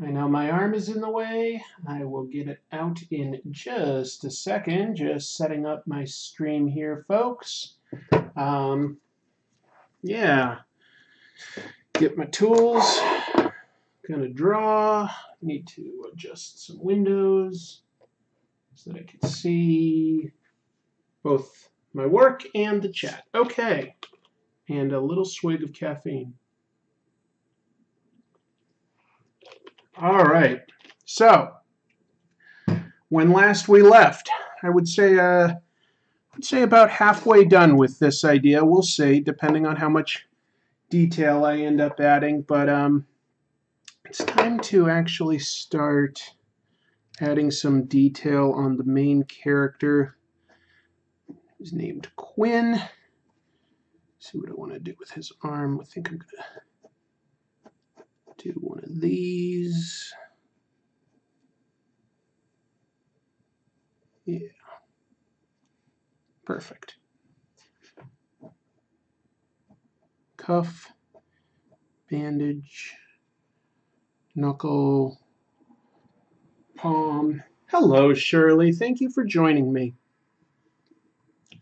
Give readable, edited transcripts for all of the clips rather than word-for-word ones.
I know my arm is in the way. I will get it out in just a second. Just setting up my stream here, folks. Yeah, get my tools. Gonna draw. Need to adjust some windows so that I can see both my work and the chat. Okay, and a little swig of caffeine. All right, so when last we left, I would say about halfway done with this idea. We'll see, depending on how much detail I end up adding, but it's time to actually start adding some detail on the main character. He's named Quinn. Let's see what I want to do with his arm. I think I'm going to do one of these. Yeah. Perfect. Cuff, bandage, knuckle, palm. Hello, Shirley. Thank you for joining me.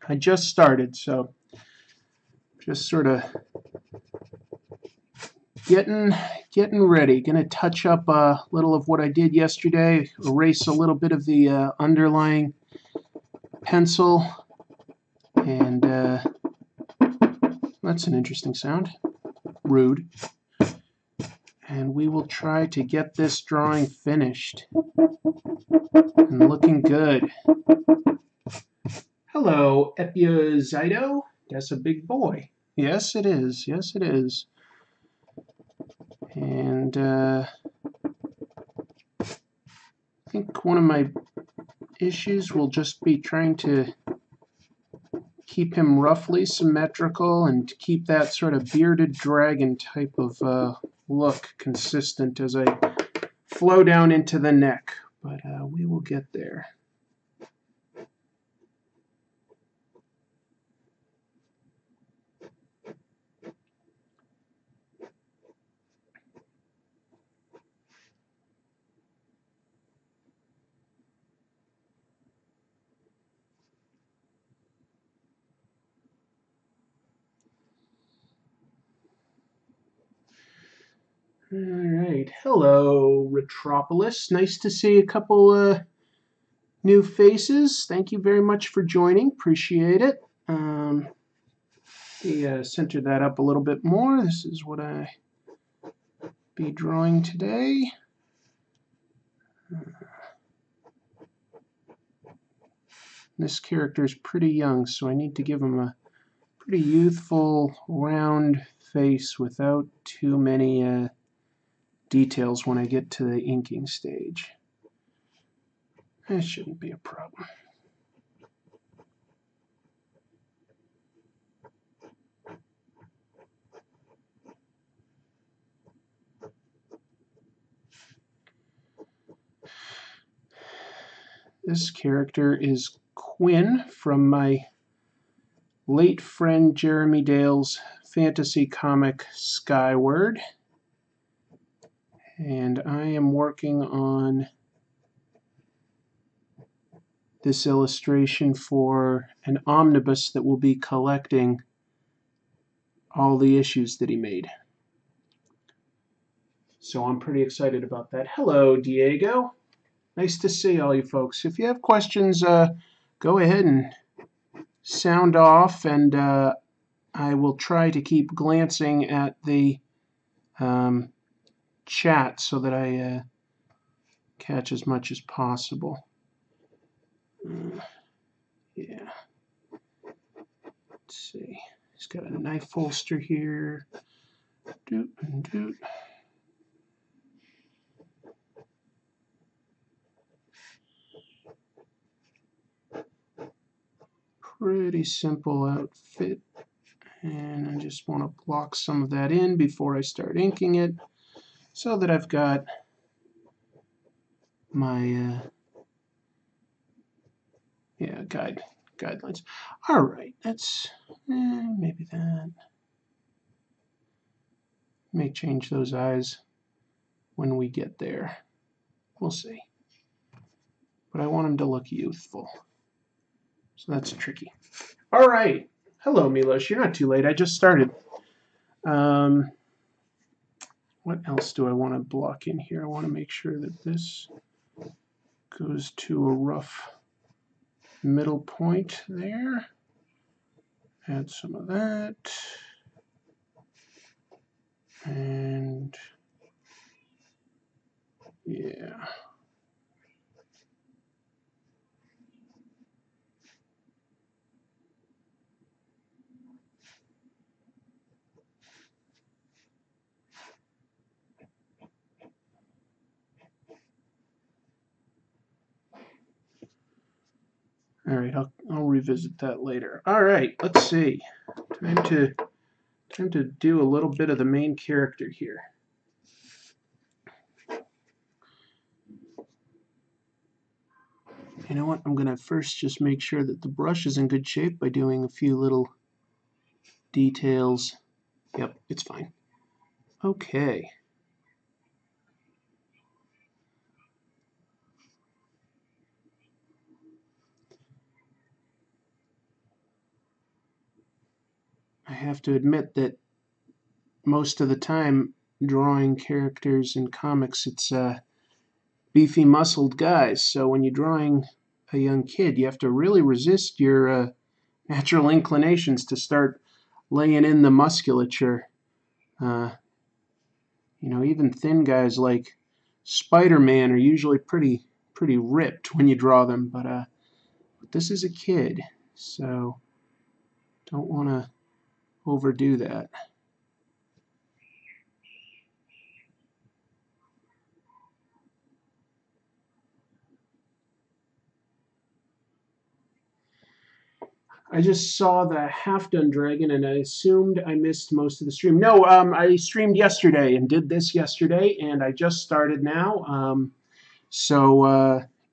I just started, so just sort of getting ready. Gonna touch up a little of what I did yesterday, erase a little bit of the underlying pencil, and that's an interesting sound. Rude. And we will try to get this drawing finished and looking good. Hello, Epiozido. That's a big boy. Yes, it is. Yes, it is. And I think one of my issues will just be trying to keep him roughly symmetrical and keep that sort of bearded dragon type of look consistent as I flow down into the neck. But we will get there. All right. Hello, Retropolis. Nice to see a couple new faces. Thank you very much for joining. Appreciate it. Center that up a little bit more. This is what I be drawing today. This character is pretty young, so I need to give him a pretty youthful, round face without too many details when I get to the inking stage. That shouldn't be a problem. This character is Quinn from my late friend Jeremy Dale's fantasy comic Skyward. And I am working on this illustration for an omnibus that will be collecting all the issues that he made. So I'm pretty excited about that. Hello, Diego. Nice to see all you folks. If you have questions, go ahead and sound off, and I will try to keep glancing at the chat so that I catch as much as possible. Yeah. Let's see. He's got a knife holster here. Doot and doot. Pretty simple outfit, and I just want to block some of that in before I start inking it so that I've got my guidelines. All right, that's maybe that. May change those eyes when we get there. We'll see. But I want him to look youthful. So that's tricky. All right. Hello, Milos. You're not too late. I just started. What else do I want to block in here? I want to make sure that this goes to a rough middle point there. Add some of that. And yeah. All right, I'll revisit that later. All right, let's see. Time to do a little bit of the main character here. You know what? I'm gonna first just make sure that the brush is in good shape by doing a few little details. Yep, it's fine. Okay. I have to admit that most of the time drawing characters in comics, it's beefy muscled guys. So when you're drawing a young kid, you have to really resist your natural inclinations to start laying in the musculature. You know, even thin guys like Spider-Man are usually pretty ripped when you draw them, but this is a kid, so don't want to overdo that. I just saw the half-done dragon, and I assumed I missed most of the stream. No, I streamed yesterday and did this yesterday, and I just started now.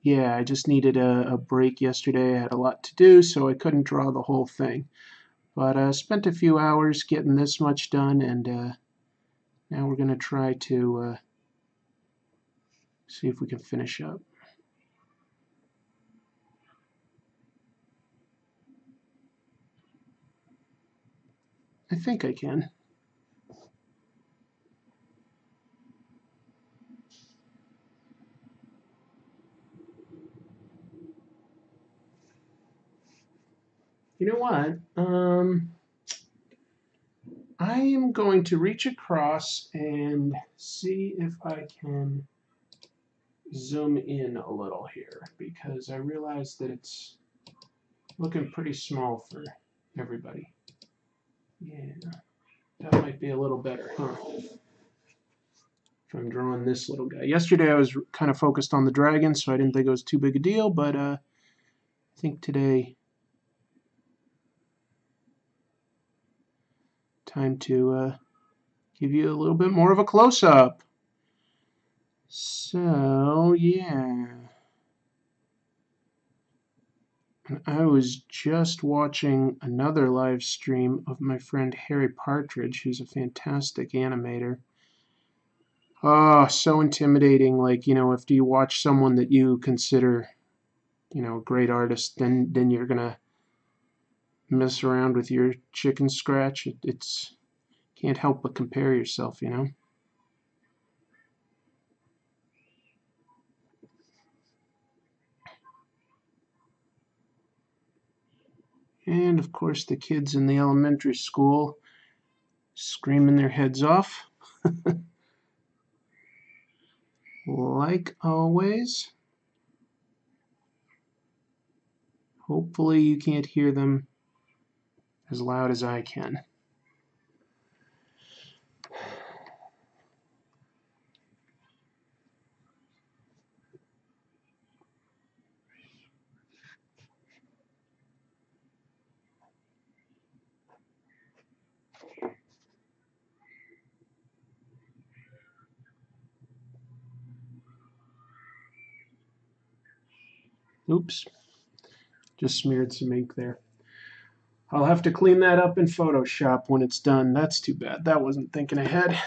Yeah, I just needed a break yesterday. I had a lot to do, so I couldn't draw the whole thing. But I spent a few hours getting this much done, and now we're going to try to see if we can finish up. I think I can. You know what? I am going to reach across and see if I can zoom in a little here, because I realize that it's looking pretty small for everybody. Yeah, that might be a little better, huh? If I'm drawing this little guy. Yesterday I was kind of focused on the dragon, so I didn't think it was too big a deal, but I think today time to give you a little bit more of a close-up. So, yeah. And I was just watching another live stream of my friend Harry Partridge, who's a fantastic animator. Oh, so intimidating. Like, you know, if you watch someone that you consider, you know, a great artist, then you're gonna mess around with your chicken scratch. It's can't help but compare yourself, you know. And of course the kids in the elementary school screaming their heads off. Like always. Hopefully you can't hear them as loud as I can. Oops, just smeared some ink there. I'll have to clean that up in Photoshop when it's done. That's too bad. That wasn't thinking ahead.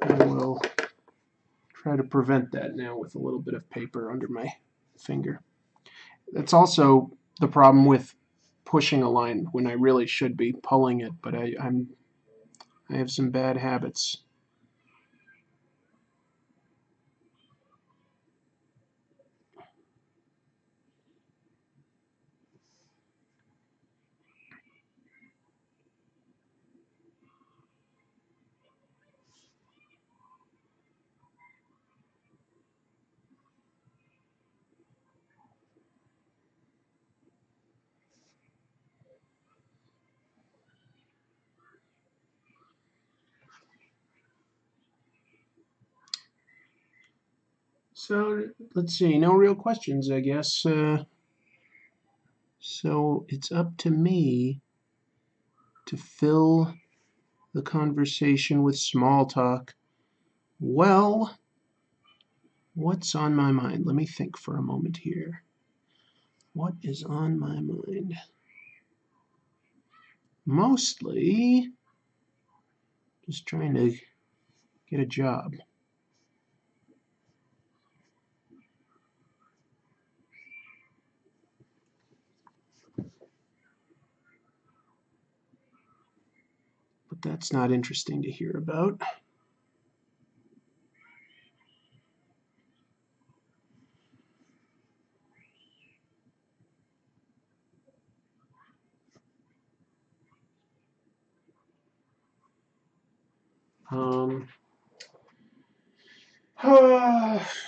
I will try to prevent that now with a little bit of paper under my finger. That's also the problem with pushing a line when I really should be pulling it, but I have some bad habits. So let's see, no real questions, I guess. So it's up to me to fill the conversation with small talk. Well, what's on my mind? Let me think for a moment here. What is on my mind? Mostly just trying to get a job. But that's not interesting to hear about.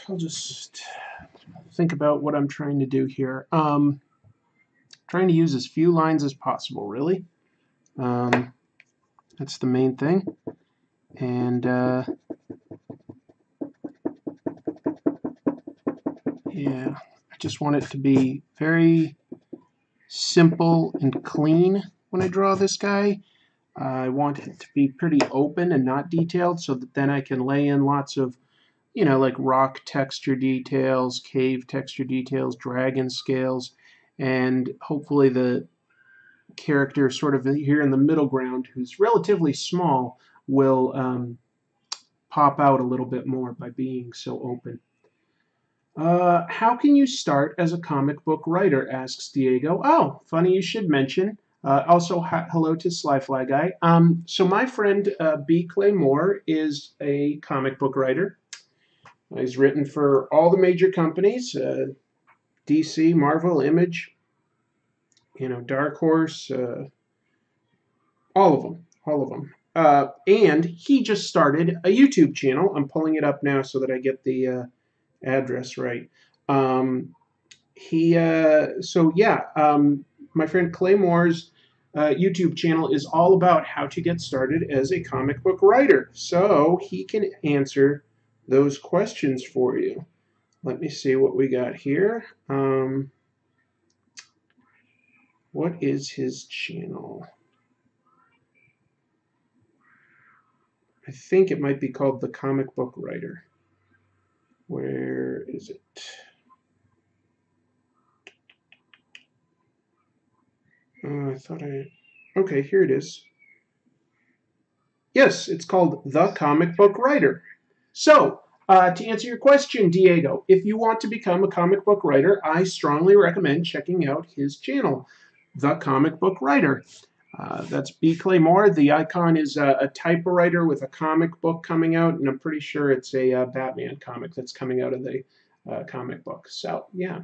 I'll just think about what I'm trying to do here. Trying to use as few lines as possible, really. That's the main thing. And yeah, I just want it to be very simple and clean when I draw this guy. I want it to be pretty open and not detailed so that then I can lay in lots of, like rock texture details, cave texture details, dragon scales, and hopefully the character sort of here in the middle ground, who's relatively small, will pop out a little bit more by being so open. How can you start as a comic book writer? Asks Diego. Oh, funny you should mention. Also, hello to Slyfly Guy. So my friend B. Claymore is a comic book writer. He's written for all the major companies, DC, Marvel, Image, Dark Horse, all of them. And he just started a YouTube channel. I'm pulling it up now so that I get the address right. My friend Claymore's YouTube channel is all about how to get started as a comic book writer. So he can answer those questions for you. Let me see what we got here. What is his channel? I think it might be called The Comic Book Writer. Where is it? Okay, here it is. Yes, it's called The Comic Book Writer. So, to answer your question, Diego, if you want to become a comic book writer, I strongly recommend checking out his channel, The Comic Book Writer. That's B. Claymore. The icon is a typewriter with a comic book coming out, and I'm pretty sure it's a Batman comic that's coming out of the comic book. So, yeah.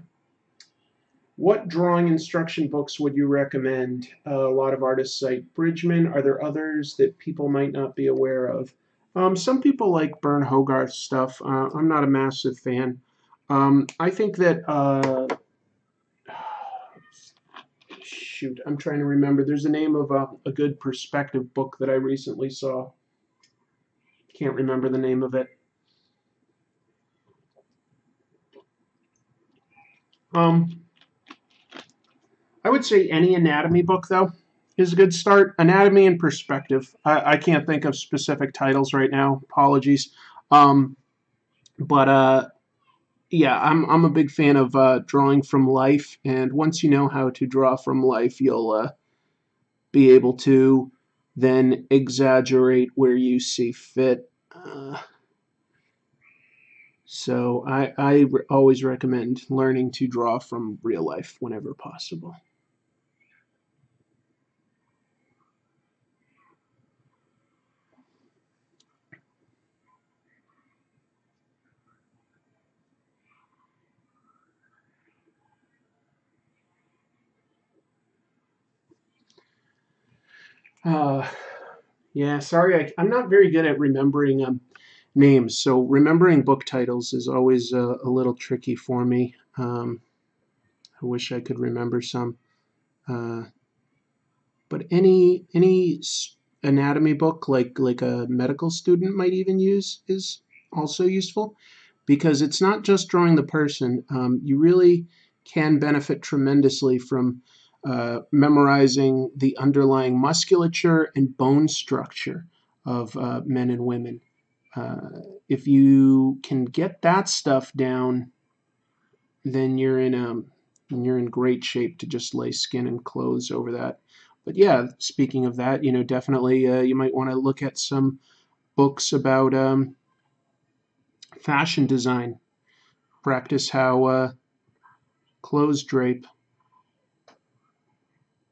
What drawing instruction books would you recommend? A lot of artists cite Bridgman. Are there others that people might not be aware of? Some people like Bern Hogarth's stuff. I'm not a massive fan. I think that shoot, I'm trying to remember. There's a name of a good perspective book that I recently saw. Can't remember the name of it. I would say any anatomy book, though, is a good start. Anatomy and perspective. I can't think of specific titles right now. Apologies. But yeah, I'm a big fan of drawing from life, and once you know how to draw from life, you'll be able to then exaggerate where you see fit. So I always recommend learning to draw from real life whenever possible. Uh, yeah, sorry, I'm not very good at remembering names, so remembering book titles is always a little tricky for me. I wish I could remember some. Uh, but any anatomy book like a medical student might even use is also useful because it's not just drawing the person. You really can benefit tremendously from memorizing the underlying musculature and bone structure of men and women. If you can get that stuff down, then you're in great shape to just lay skin and clothes over that. But yeah, speaking of that, definitely you might want to look at some books about fashion design. Practice how clothes drape.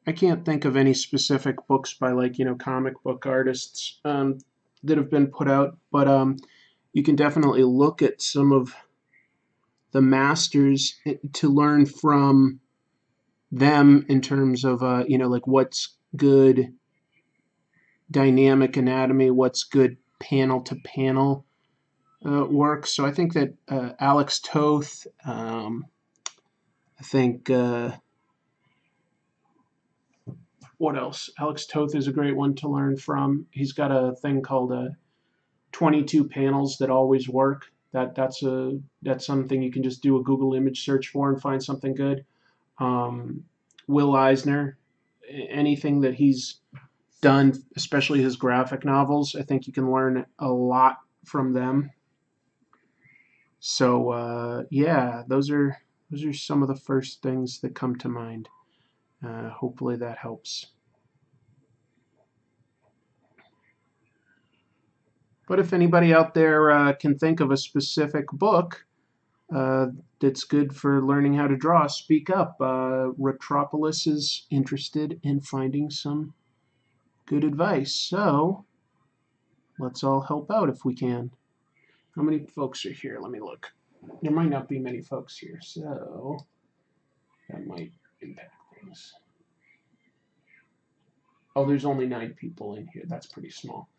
I can't think of any specific books by like comic book artists that have been put out, but you can definitely look at some of the masters to learn from them in terms of like what's good dynamic anatomy, what's good panel to panel work. So I think that Alex Toth, I think what else? Alex Toth is a great one to learn from. He's got a thing called 22 panels that always work. That's something you can just do a Google image search for and find something good. Um, Will Eisner, anything that he's done, especially his graphic novels, I think you can learn a lot from them. So yeah, those are some of the first things that come to mind. Hopefully that helps. But if anybody out there can think of a specific book uh, that's good for learning how to draw, speak up. Retropolis is interested in finding some good advice. So let's all help out if we can. How many folks are here? Let me look. There might not be many folks here, so that might impact things. Oh, there's only 9 people in here. That's pretty small.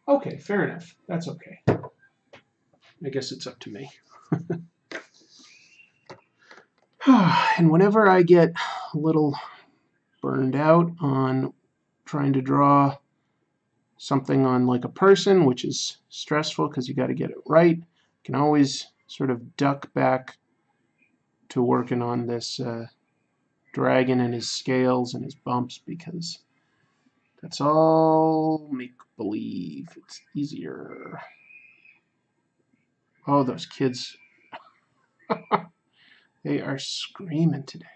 Okay, fair enough. That's okay. I guess it's up to me. And whenever I get a little burned out on trying to draw something on like a person, which is stressful because you got to get it right, I can always sort of duck back to working on this dragon and his scales and his bumps because that's all make believe. It's easier. Oh, those kids. They are screaming today.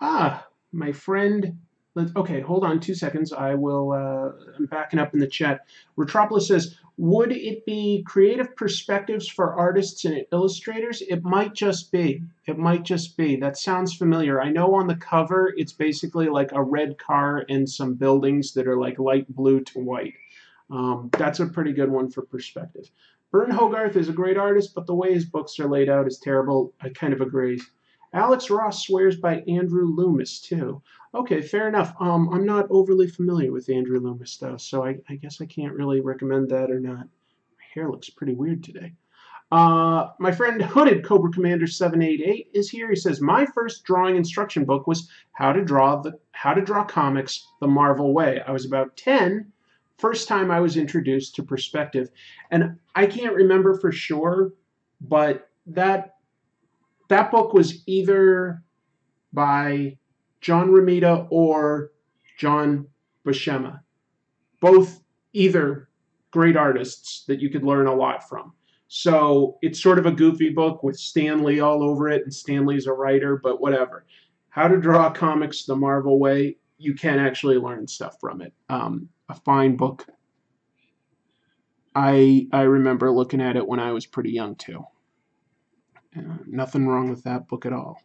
Ah, my friend. Okay, hold on 2 seconds. I'm backing up in the chat. Retropolis says, would it be creative perspectives for artists and illustrators? It might just be. It might just be. That sounds familiar. I know on the cover, it's basically like a red car and some buildings that are like light blue to white. That's a pretty good one for perspective. Burton Hogarth is a great artist, but the way his books are laid out is terrible. I kind of agree. Alex Ross swears by Andrew Loomis too. Okay, fair enough. I'm not overly familiar with Andrew Loomis though, so I guess I can't really recommend that or not. My hair looks pretty weird today. My friend Hooded Cobra Commander 788 is here. He says my first drawing instruction book was How to Draw Comics the Marvel Way. I was about 10. First time I was introduced to perspective, and I can't remember for sure, but that book was either by John Romita or John Buscema. Both either great artists that you could learn a lot from. So it's sort of a goofy book with Stan Lee all over it, and Stan Lee's a writer, but whatever. How to Draw Comics the Marvel Way. you can actually learn stuff from it. A fine book. I remember looking at it when I was pretty young too. Nothing wrong with that book at all.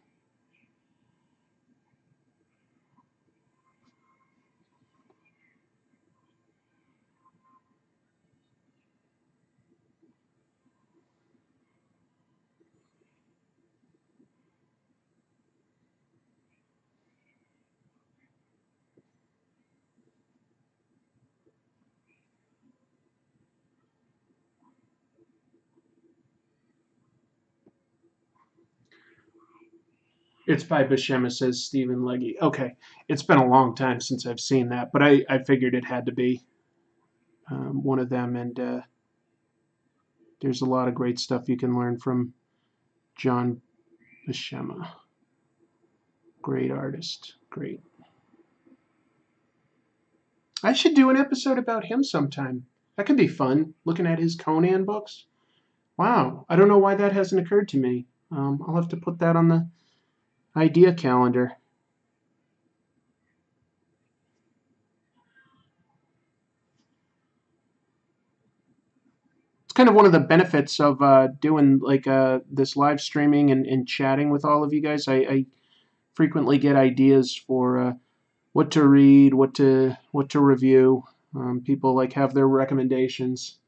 It's by Buscema, says Stephen Legge. Okay, it's been a long time since I've seen that, but I figured it had to be one of them. And there's a lot of great stuff you can learn from John Buscema. Great artist. Great. I should do an episode about him sometime. That could be fun, looking at his Conan books. Wow, I don't know why that hasn't occurred to me. I'll have to put that on the idea calendar. It's kind of one of the benefits of doing like this live streaming and chatting with all of you guys. I frequently get ideas for what to read, what to review. People like have their recommendations.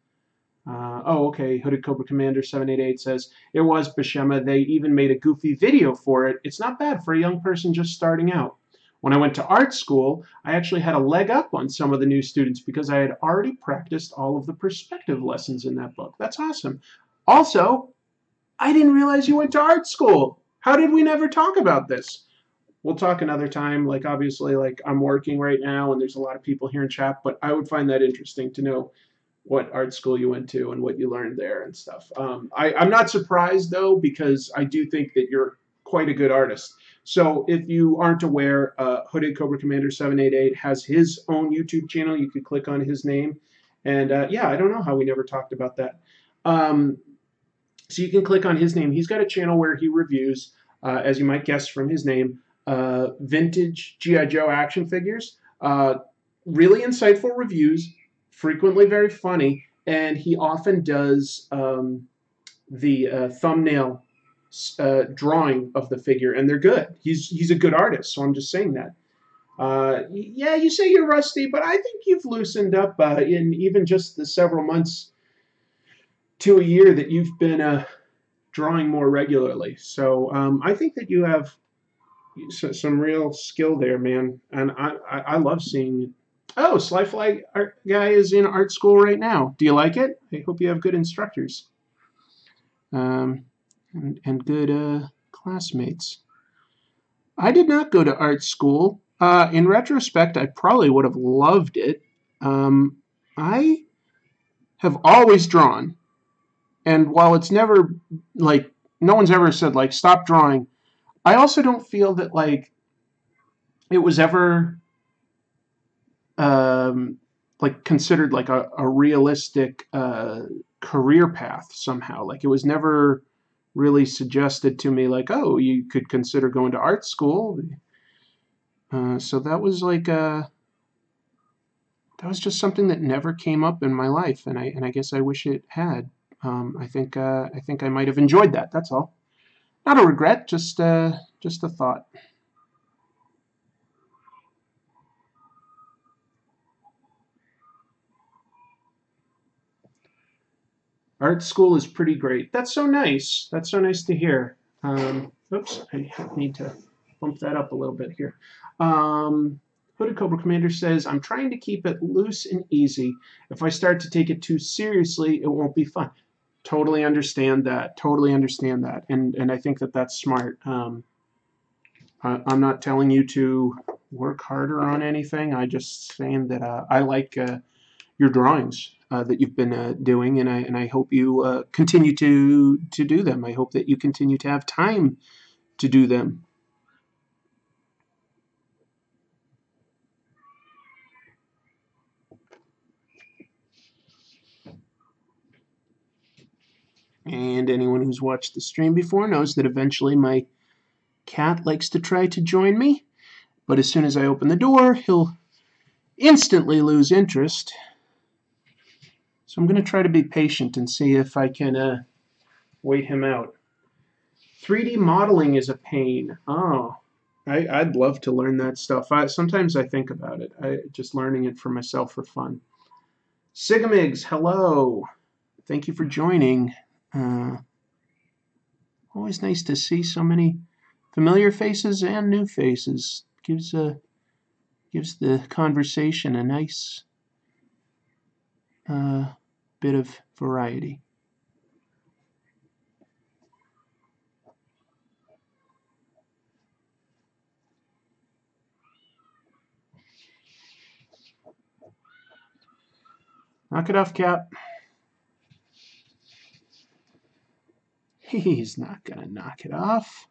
Oh, okay. Hooded Cobra Commander 788 says it was Buscema. They even made a goofy video for it. It's not bad for a young person just starting out. When I went to art school, I actually had a leg up on some of the new students because I had already practiced all of the perspective lessons in that book. That's awesome. Also, I didn't realize you went to art school. How did we never talk about this? We'll talk another time. Like, obviously, like, I'm working right now and there's a lot of people here in chat, but I would find that interesting to know what art school you went to and what you learned there and stuff. I'm not surprised though, because I do think that you're quite a good artist. So if you aren't aware, Hooded Cobra Commander 788 has his own YouTube channel. You could click on his name. And yeah, I don't know how we never talked about that. So you can click on his name. He's got a channel where he reviews, as you might guess from his name, vintage G.I. Joe action figures. Really insightful reviews, frequently very funny, and he often does the thumbnail drawing of the figure, and they're good. He's a good artist, so I'm just saying that. Yeah, you say you're rusty, but I think you've loosened up in even just the several months to a year that you've been drawing more regularly. So I think that you have some real skill there, man, and I love seeing it. Oh, Slyfly art guy is in art school right now. Do you like it? I hope you have good instructors and good classmates. I did not go to art school. In retrospect, I probably would have loved it. I have always drawn, and while it's never like no one's ever said like stop drawing, I also don't feel that like it was ever like considered like a realistic career path somehow. Like it was never really suggested to me like, oh, you could consider going to art school. So that was like that was just something that never came up in my life, and I guess I wish it had. I think I might have enjoyed that. That's all. Not a regret, just a thought. Art school is pretty great. That's so nice. That's so nice to hear. Oops, I need to bump that up a little bit here. Hooded Cobra Commander says, I'm trying to keep it loose and easy. If I start to take it too seriously, it won't be fun. Totally understand that. Totally understand that. And I think that that's smart. I'm not telling you to work harder on anything. I just saying that I like your drawings that you've been doing, and I hope you continue to do them. I hope that you continue to have time to do them. And anyone who's watched the stream before knows that eventually my cat likes to try to join me, But as soon as I open the door, he'll instantly lose interest. So I'm going to try to be patient and see if I can wait him out. 3D modeling is a pain. Oh, I'd love to learn that stuff. Sometimes I think about it. Just learning it for myself for fun. Sigamigs, hello. Thank you for joining. Always nice to see so many familiar faces and new faces. Gives the conversation a nice bit of variety. Knock it off, Cap. He's not going to knock it off.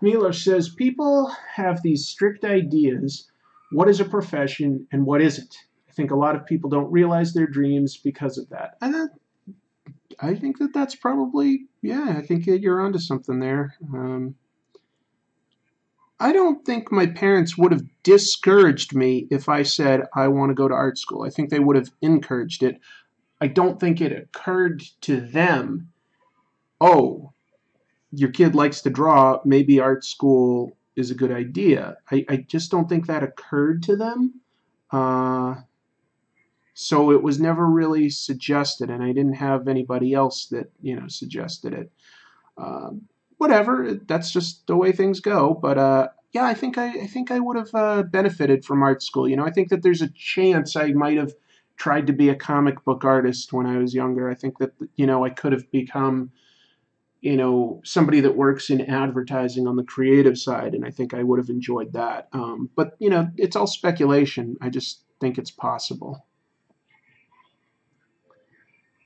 Miller says, people have these strict ideas. What is a profession and what isn't? I think a lot of people don't realize their dreams because of that. And I think that's probably, yeah, I think you're onto something there. I don't think my parents would have discouraged me if I said I want to go to art school. I think they would have encouraged it. I don't think it occurred to them, oh, your kid likes to draw, maybe art school is a good idea. I just don't think that occurred to them. So it was never really suggested, and I didn't have anybody else that, suggested it. Whatever, that's just the way things go. But yeah, I think I would have benefited from art school. I think that there's a chance I might have tried to be a comic book artist when I was younger. I think that I could have become somebody that works in advertising on the creative side, and I think I would have enjoyed that. But it's all speculation. I just think it's possible.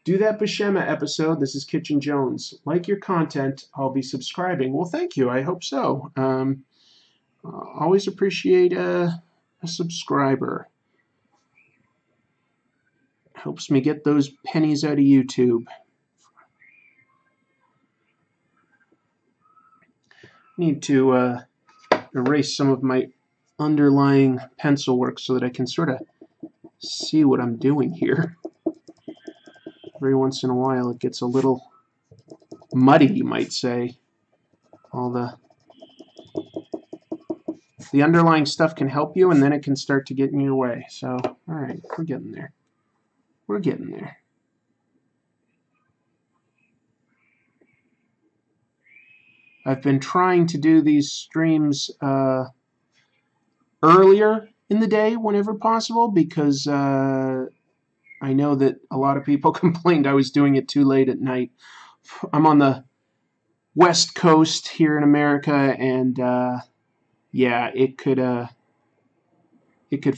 Do that Buscema episode. This is Kitchen Jones. Like your content. I'll be subscribing. Well, thank you. I hope so. Always appreciate a subscriber. Helps me get those pennies out of YouTube. Need to erase some of my underlying pencil work so that I can sort of see what I'm doing here. Every once in a while it gets a little muddy, you might say. All the underlying stuff can help you, and then it can start to get in your way. So, all right, we're getting there. We're getting there. I've been trying to do these streams earlier in the day whenever possible because I know that a lot of people complained I was doing it too late at night. I'm on the West Coast here in America, and yeah, it could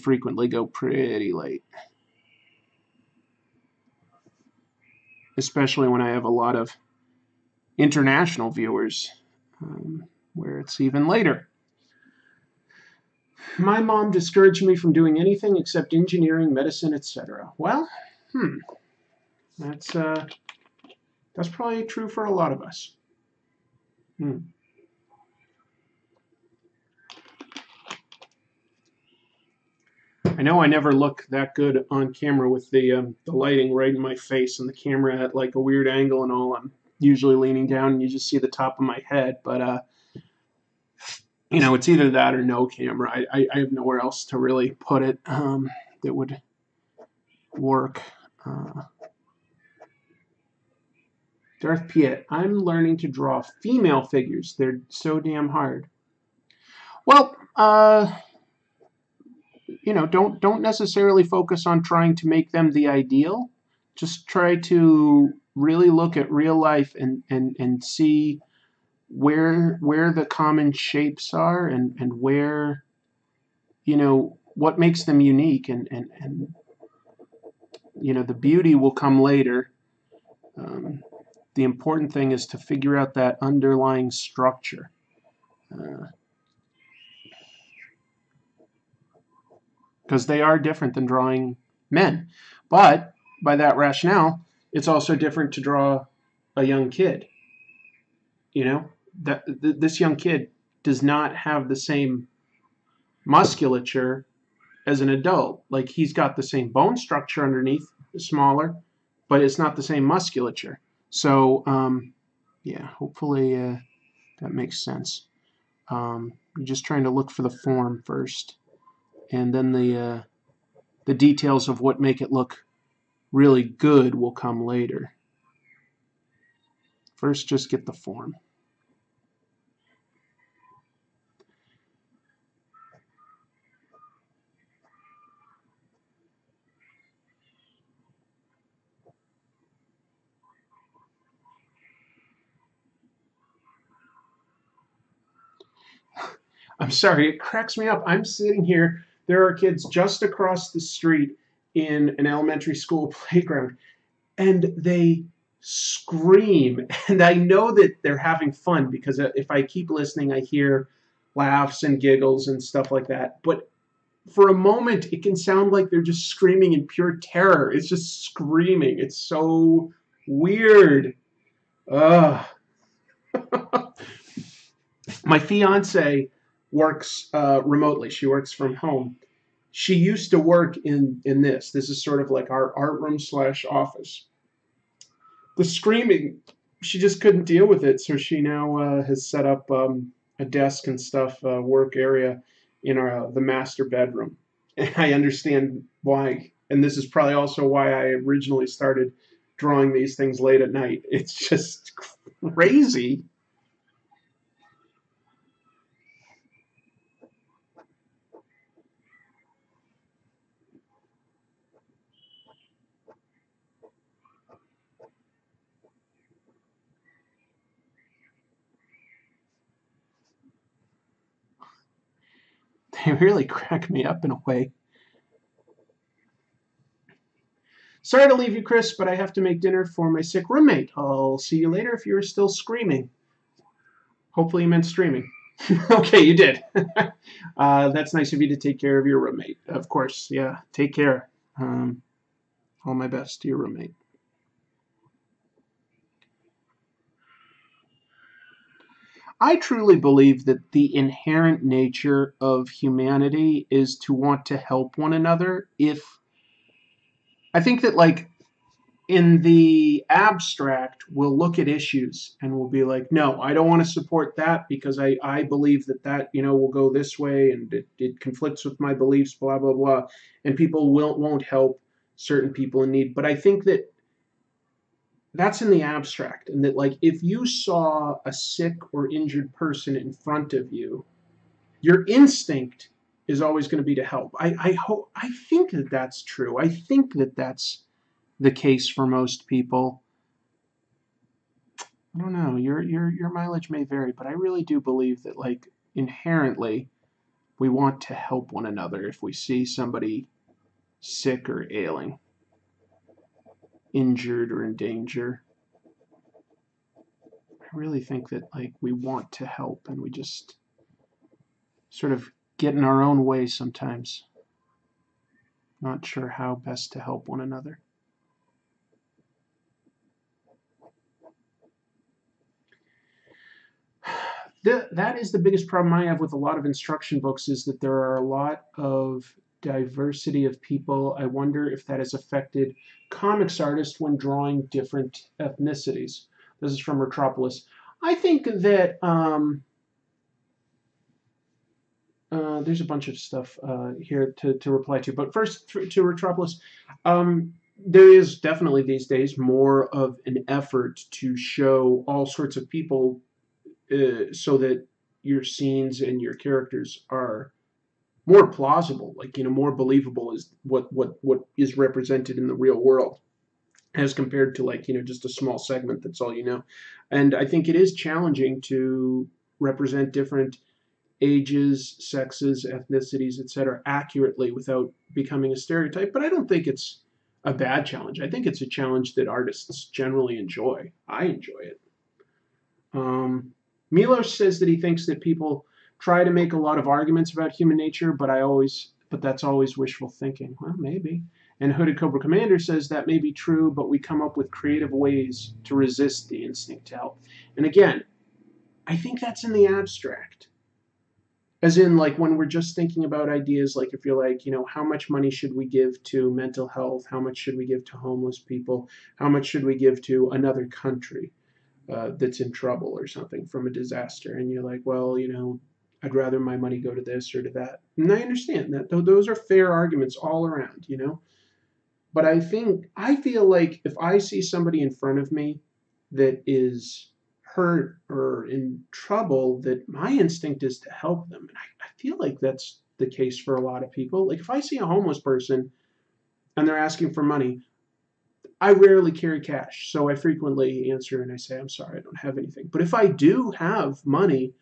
frequently go pretty late, especially when I have a lot of international viewers, where it's even later. My mom discouraged me from doing anything except engineering, medicine, etc. Well, that's probably true for a lot of us. I know I never look that good on camera with the lighting right in my face and the camera at like a weird angle and all. I'm usually leaning down and you just see the top of my head, but it's either that or no camera. I have nowhere else to really put it that would work. Darth Piet, I'm learning to draw female figures. They're so damn hard. Well, don't necessarily focus on trying to make them the ideal. Just try to really look at real life and see where the common shapes are and where, what makes them unique, and the beauty will come later. The important thing is to figure out that underlying structure. because they are different than drawing men. But by that rationale, it's also different to draw a young kid. You know, this young kid does not have the same musculature as an adult. Like, he's got the same bone structure underneath, smaller, but it's not the same musculature. So, yeah, hopefully that makes sense. You're just trying to look for the form first, and then the details of what make it look really good will come later. First, just get the form. I'm sorry, it cracks me up. I'm sitting here. There are kids just across the street in an elementary school playground, and they scream. And I know that they're having fun because if I keep listening, I hear laughs and giggles and stuff like that. But for a moment, it can sound like they're just screaming in pure terror. It's just screaming. It's so weird. Ugh. My fiance works remotely. She works from home. She used to work in this. This is sort of like our art room / office. The screaming, she just couldn't deal with it, so she now has set up a desk and stuff, work area in the master bedroom. And I understand why. And this is probably also why I originally started drawing these things late at night. It's just crazy. They really crack me up in a way. Sorry to leave you, Chris, but I have to make dinner for my sick roommate. I'll see you later if you're still screaming. Hopefully you meant streaming. Okay, you did. That's nice of you to take care of your roommate. Of course, yeah. Take care. All my best to your roommate. I truly believe that the inherent nature of humanity is to want to help one another. If I think that, like, in the abstract, we'll look at issues and we'll be like, no, I don't want to support that because I believe that will go this way and it conflicts with my beliefs, blah, blah, blah. And people won't help certain people in need. But I think that that's in the abstract, and that, like, if you saw a sick or injured person in front of you, your instinct is always going to be to help. I think that that's true. I think that that's the case for most people. I don't know. Your mileage may vary, but I really do believe that, like, inherently we want to help one another if we see somebody sick or ailing, injured or in danger. I really think that, like, we want to help and we just sort of get in our own way sometimes. Not sure how best to help one another. That is the biggest problem I have with a lot of instruction books, is that there are a lot of diversity of people. I wonder if that has affected comics artists when drawing different ethnicities. This is from Retropolis. I think that there's a bunch of stuff here to reply to. But first, to Retropolis, there is definitely these days more of an effort to show all sorts of people so that your scenes and your characters are more plausible, like, more believable is what is represented in the real world, as compared to, like, just a small segment that's all you know. And I think it is challenging to represent different ages, sexes, ethnicities, etc., accurately without becoming a stereotype. But I don't think it's a bad challenge. I think it's a challenge that artists generally enjoy. I enjoy it. Milos says that he thinks that people try to make a lot of arguments about human nature, but I always but that's always wishful thinking. Well, maybe. And Hooded Cobra Commander says that may be true, but we come up with creative ways to resist the instinct to help. And again, I think that's in the abstract. As in, like, when we're just thinking about ideas, like if you're like, how much money should we give to mental health? How much should we give to homeless people? How much should we give to another country that's in trouble or something from a disaster? And you're like, well, I'd rather my money go to this or to that. And I understand that. Those are fair arguments all around, But I feel like if I see somebody in front of me that is hurt or in trouble, that my instinct is to help them. And I feel like that's the case for a lot of people. Like if I see a homeless person and they're asking for money, I rarely carry cash. So I frequently answer and I say, I'm sorry, I don't have anything. But if I do have money,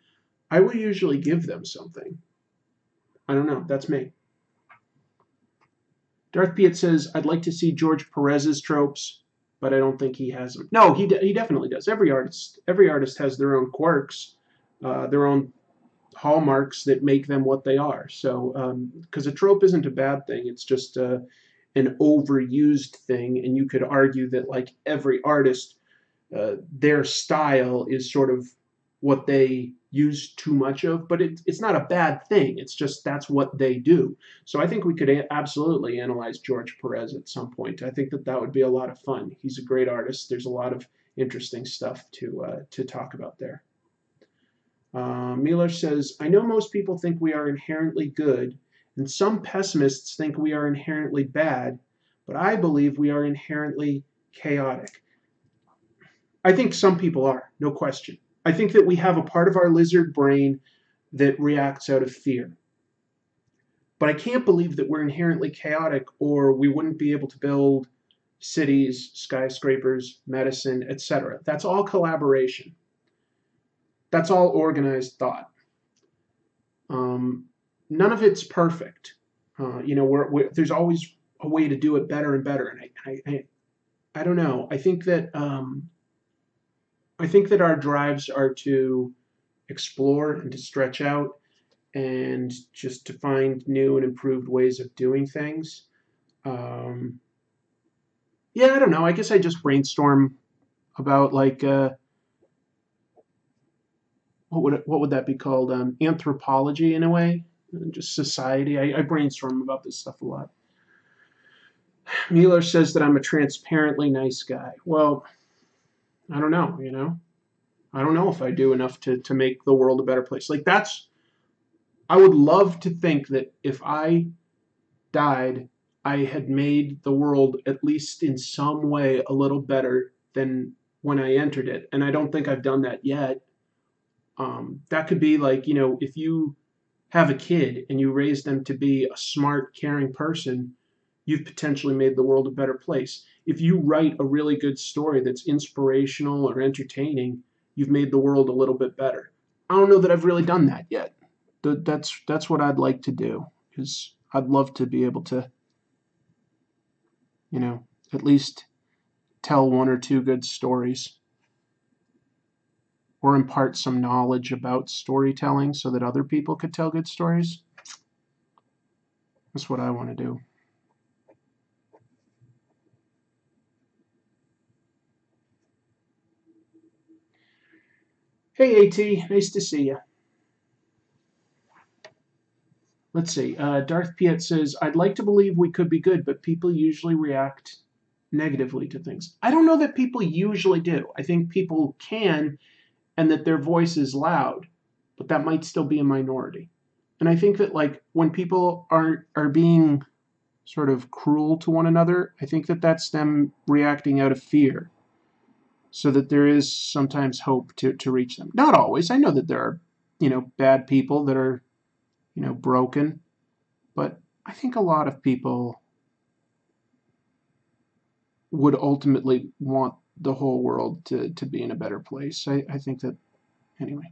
I will usually give them something. I don't know. That's me. Darth Piet says, I'd like to see George Perez's tropes, but I don't think he has them. No, he definitely does. Every artist has their own quirks, their own hallmarks that make them what they are. So, because a trope isn't a bad thing, it's just an overused thing, and you could argue that like every artist, their style is sort of what they use too much of, but it's not a bad thing. It's just that's what they do. So I think we could absolutely analyze George Perez at some point. I think that would be a lot of fun. He's a great artist. There's a lot of interesting stuff to talk about there. Miller says, I know most people think we are inherently good, and some pessimists think we are inherently bad, but I believe we are inherently chaotic. I think some people are, no question. I think that we have a part of our lizard brain that reacts out of fear. But I can't believe that we're inherently chaotic, or we wouldn't be able to build cities, skyscrapers, medicine, etc. That's all collaboration. That's all organized thought. None of it's perfect. There's always a way to do it better and better. And I don't know. I think that our drives are to explore and to stretch out and just to find new and improved ways of doing things. Yeah, I don't know. I guess I just brainstorm about like what would that be called? Anthropology in a way, just society. I brainstorm about this stuff a lot. Mueller says that I'm a transparently nice guy. Well, I don't know. I don't know if I do enough to make the world a better place. Like I would love to think that if I died, I had made the world at least in some way a little better than when I entered it. And I don't think I've done that yet. That could be like, if you have a kid and you raise them to be a smart, caring person, you've potentially made the world a better place. If you write a really good story that's inspirational or entertaining, you've made the world a little bit better. I don't know that I've really done that yet. That's what I'd like to do, is I'd love to be able to, at least tell one or two good stories or impart some knowledge about storytelling so that other people could tell good stories. That's what I want to do. Hey, AT, nice to see you. Let's see. Darth Piet says, I'd like to believe we could be good, but people usually react negatively to things. I don't know that people usually do. I think people can, and that their voice is loud, but that might still be a minority. And I think that like when people are being sort of cruel to one another, I think that that's them reacting out of fear, so that there is sometimes hope to reach them. Not always. I know that there are, bad people that are, broken, but I think a lot of people would ultimately want the whole world to be in a better place. I think that, anyway.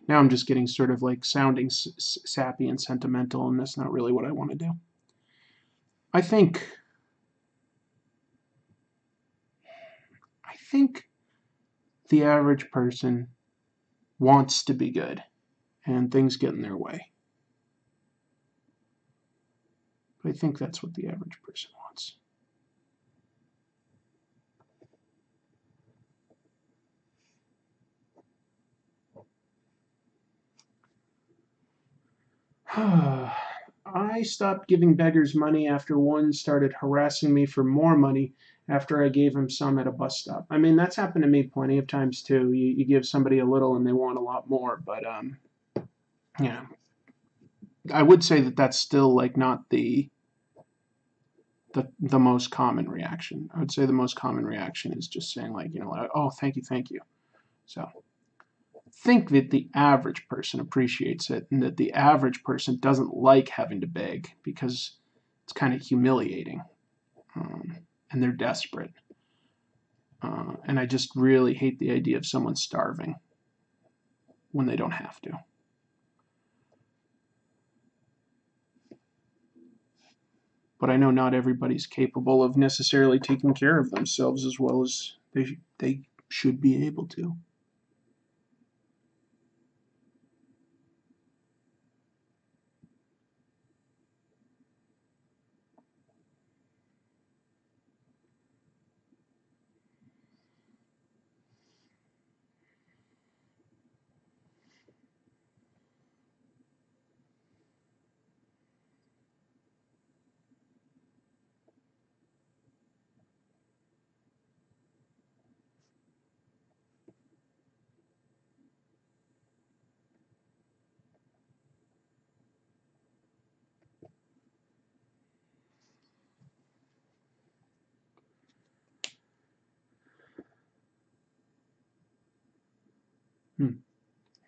Now I'm just getting sort of like sounding sappy and sentimental, and that's not really what I want to do. I think the average person wants to be good, and things get in their way. But I think that's what the average person wants. I stopped giving beggars money after one started harassing me for more money after I gave him some at a bus stop. I mean, that's happened to me plenty of times too. You give somebody a little and they want a lot more, but yeah, I would say that that's still like not the most common reaction. I would say the most common reaction is just saying like, oh, thank you, thank you. So think that the average person appreciates it and that the average person doesn't like having to beg because it's kind of humiliating, and they're desperate. And I just really hate the idea of someone starving when they don't have to. But I know not everybody's capable of necessarily taking care of themselves as well as they should be able to.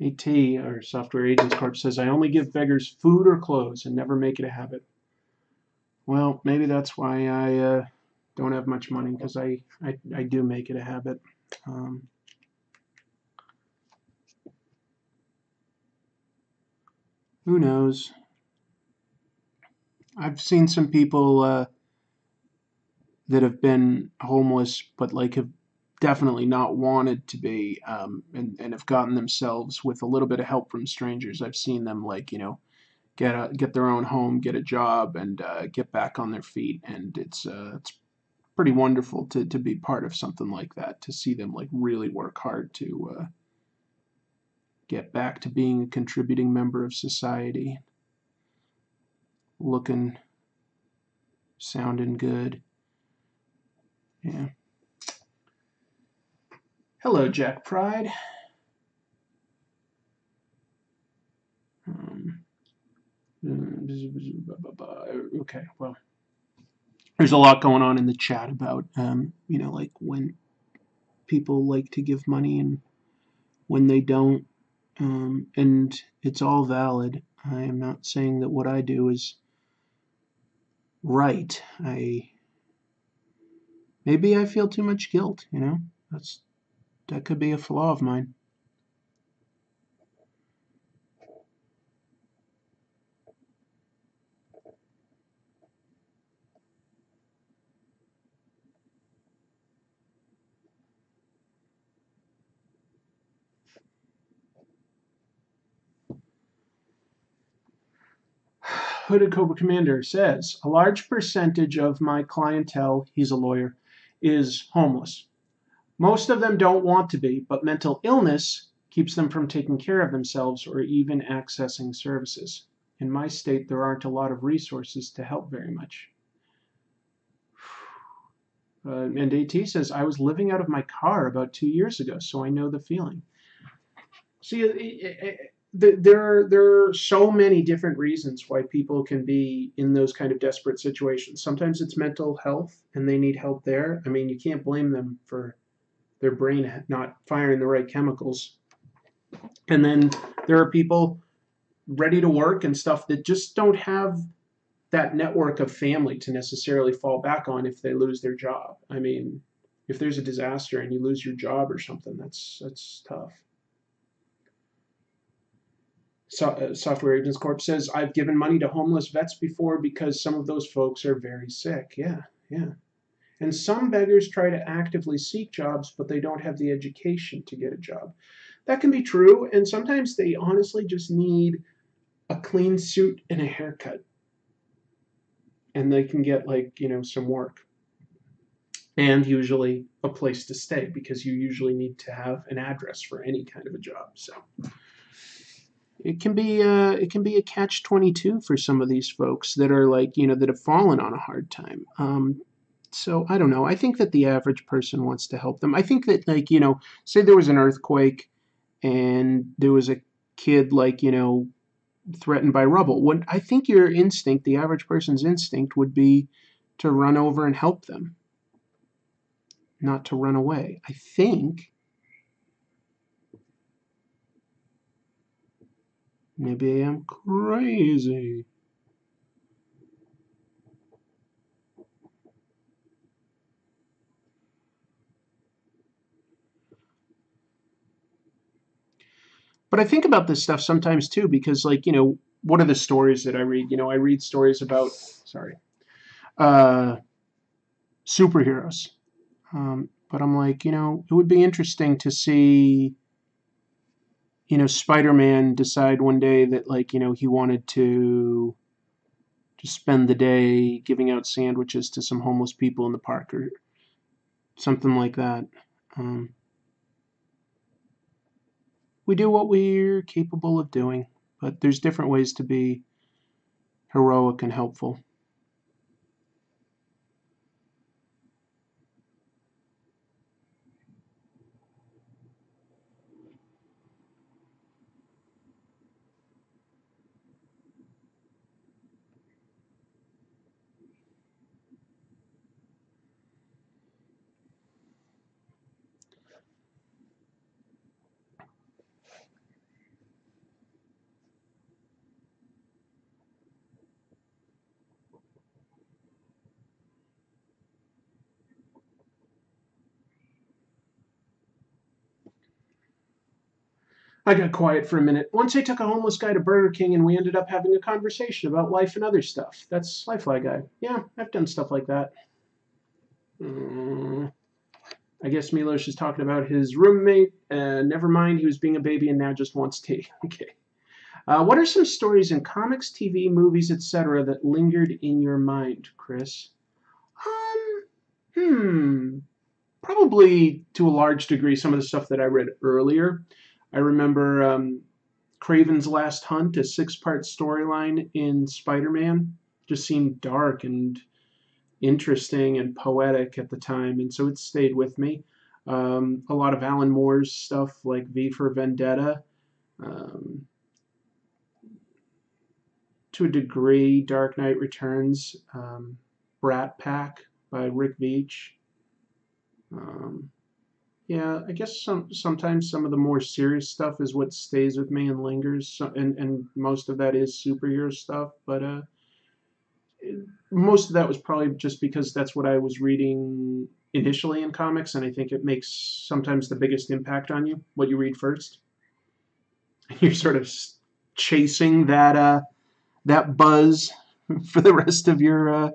AT, or Software Agents Corp, says, I only give beggars food or clothes and never make it a habit. Well, maybe that's why I don't have much money, because I do make it a habit. Who knows? I've seen some people that have been homeless, but like have definitely not wanted to be, and have gotten themselves with a little bit of help from strangers. I've seen them like get their own home, get a job, and get back on their feet, and it's pretty wonderful to be part of something like that. To see them like really work hard to get back to being a contributing member of society, looking, sounding good. Yeah. Hello, Jack Pride. Okay, well, there's a lot going on in the chat about, like when people like to give money and when they don't, and it's all valid. I am not saying that what I do is right. Maybe I feel too much guilt. That could be a flaw of mine. Hooded Cobra Commander says, a large percentage of my clientele, he's a lawyer, is homeless. Most of them don't want to be, but mental illness keeps them from taking care of themselves or even accessing services. In my state, there aren't a lot of resources to help very much. And AT says, I was living out of my car about 2 years ago, so I know the feeling. See, there are so many different reasons why people can be in those kind of desperate situations. Sometimes it's mental health and they need help there. I mean, you can't blame them for their brain not firing the right chemicals. And then there are people ready to work and stuff that just don't have that network of family to necessarily fall back on if they lose their job. I mean, if there's a disaster and you lose your job or something, that's tough. Software Agents Corp says, I've given money to homeless vets before because some of those folks are very sick. Yeah, yeah. And some beggars try to actively seek jobs, but they don't have the education to get a job. That can be true, and sometimes they honestly just need a clean suit and a haircut. and they can get like, some work and usually a place to stay because you usually need to have an address for any kind of a job. So it can be a catch-22 for some of these folks that are like, that have fallen on a hard time. So I don't know. I think that the average person wants to help them. I think that, like, say there was an earthquake and there was a kid, like, threatened by rubble. What I think your instinct, the average person's instinct, would be to run over and help them, not to run away. I think. Maybe I am crazy. But I think about this stuff sometimes too, because, like, what are the stories that I read? I read stories about, sorry, uh, superheroes. But I'm like, it would be interesting to see, Spider-Man decide one day that, like, he wanted to just spend the day giving out sandwiches to some homeless people in the park or something like that. Um, we do what we're capable of doing, but there's different ways to be heroic and helpful. I got quiet for a minute. Once I took a homeless guy to Burger King and we ended up having a conversation about life and other stuff. That's Lifeline Guy. Yeah, I've done stuff like that. Mm, I guess Milos is talking about his roommate. Never mind, he was being a baby and now just wants tea. Okay. What are some stories in comics, TV, movies, etc. that lingered in your mind, Chris? Um, Probably to a large degree some of the stuff that I read earlier. I remember Craven's Last Hunt, a six-part storyline in Spider-Man, just seemed dark and interesting and poetic at the time, and so it stayed with me. A lot of Alan Moore's stuff, like V for Vendetta, um, to a degree, Dark Knight Returns, Brat Pack by Rick Veitch. Um, yeah, I guess sometimes some of the more serious stuff is what stays with me and lingers, and most of that is superhero stuff. But most of that was probably just because that's what I was reading initially in comics, and I think it makes sometimes the biggest impact on you what you read first. You're sort of chasing that buzz for the rest of your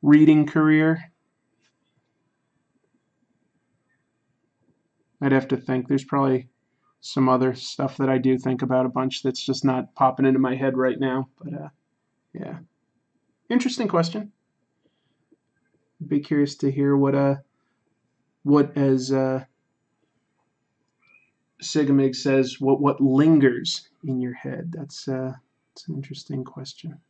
reading career. I'd have to think. There's probably some other stuff that I do think about a bunch that's just not popping into my head right now. But yeah, interesting question. Be curious to hear what as Sigamig says, what lingers in your head. That's an interesting question.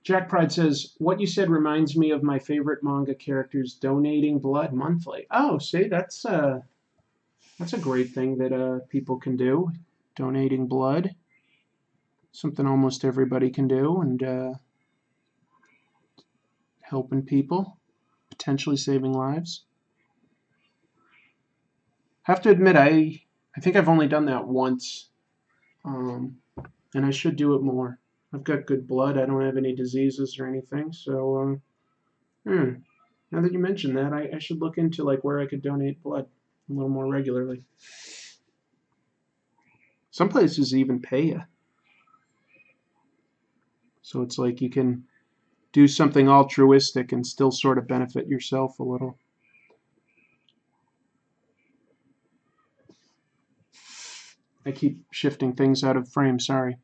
Jack Pride says, "What you said reminds me of my favorite manga characters donating blood monthly." Oh, see, that's a great thing that people can do. Donating blood, something almost everybody can do, and helping people, potentially saving lives. Have to admit, I think I've only done that once, um, and I should do it more. I've got good blood. I don't have any diseases or anything, so. Hmm. Now that you mention that, I should look into like where I could donate blood a little more regularly. Some places even pay you. So it's like you can do something altruistic and still sort of benefit yourself a little. I keep shifting things out of frame, sorry.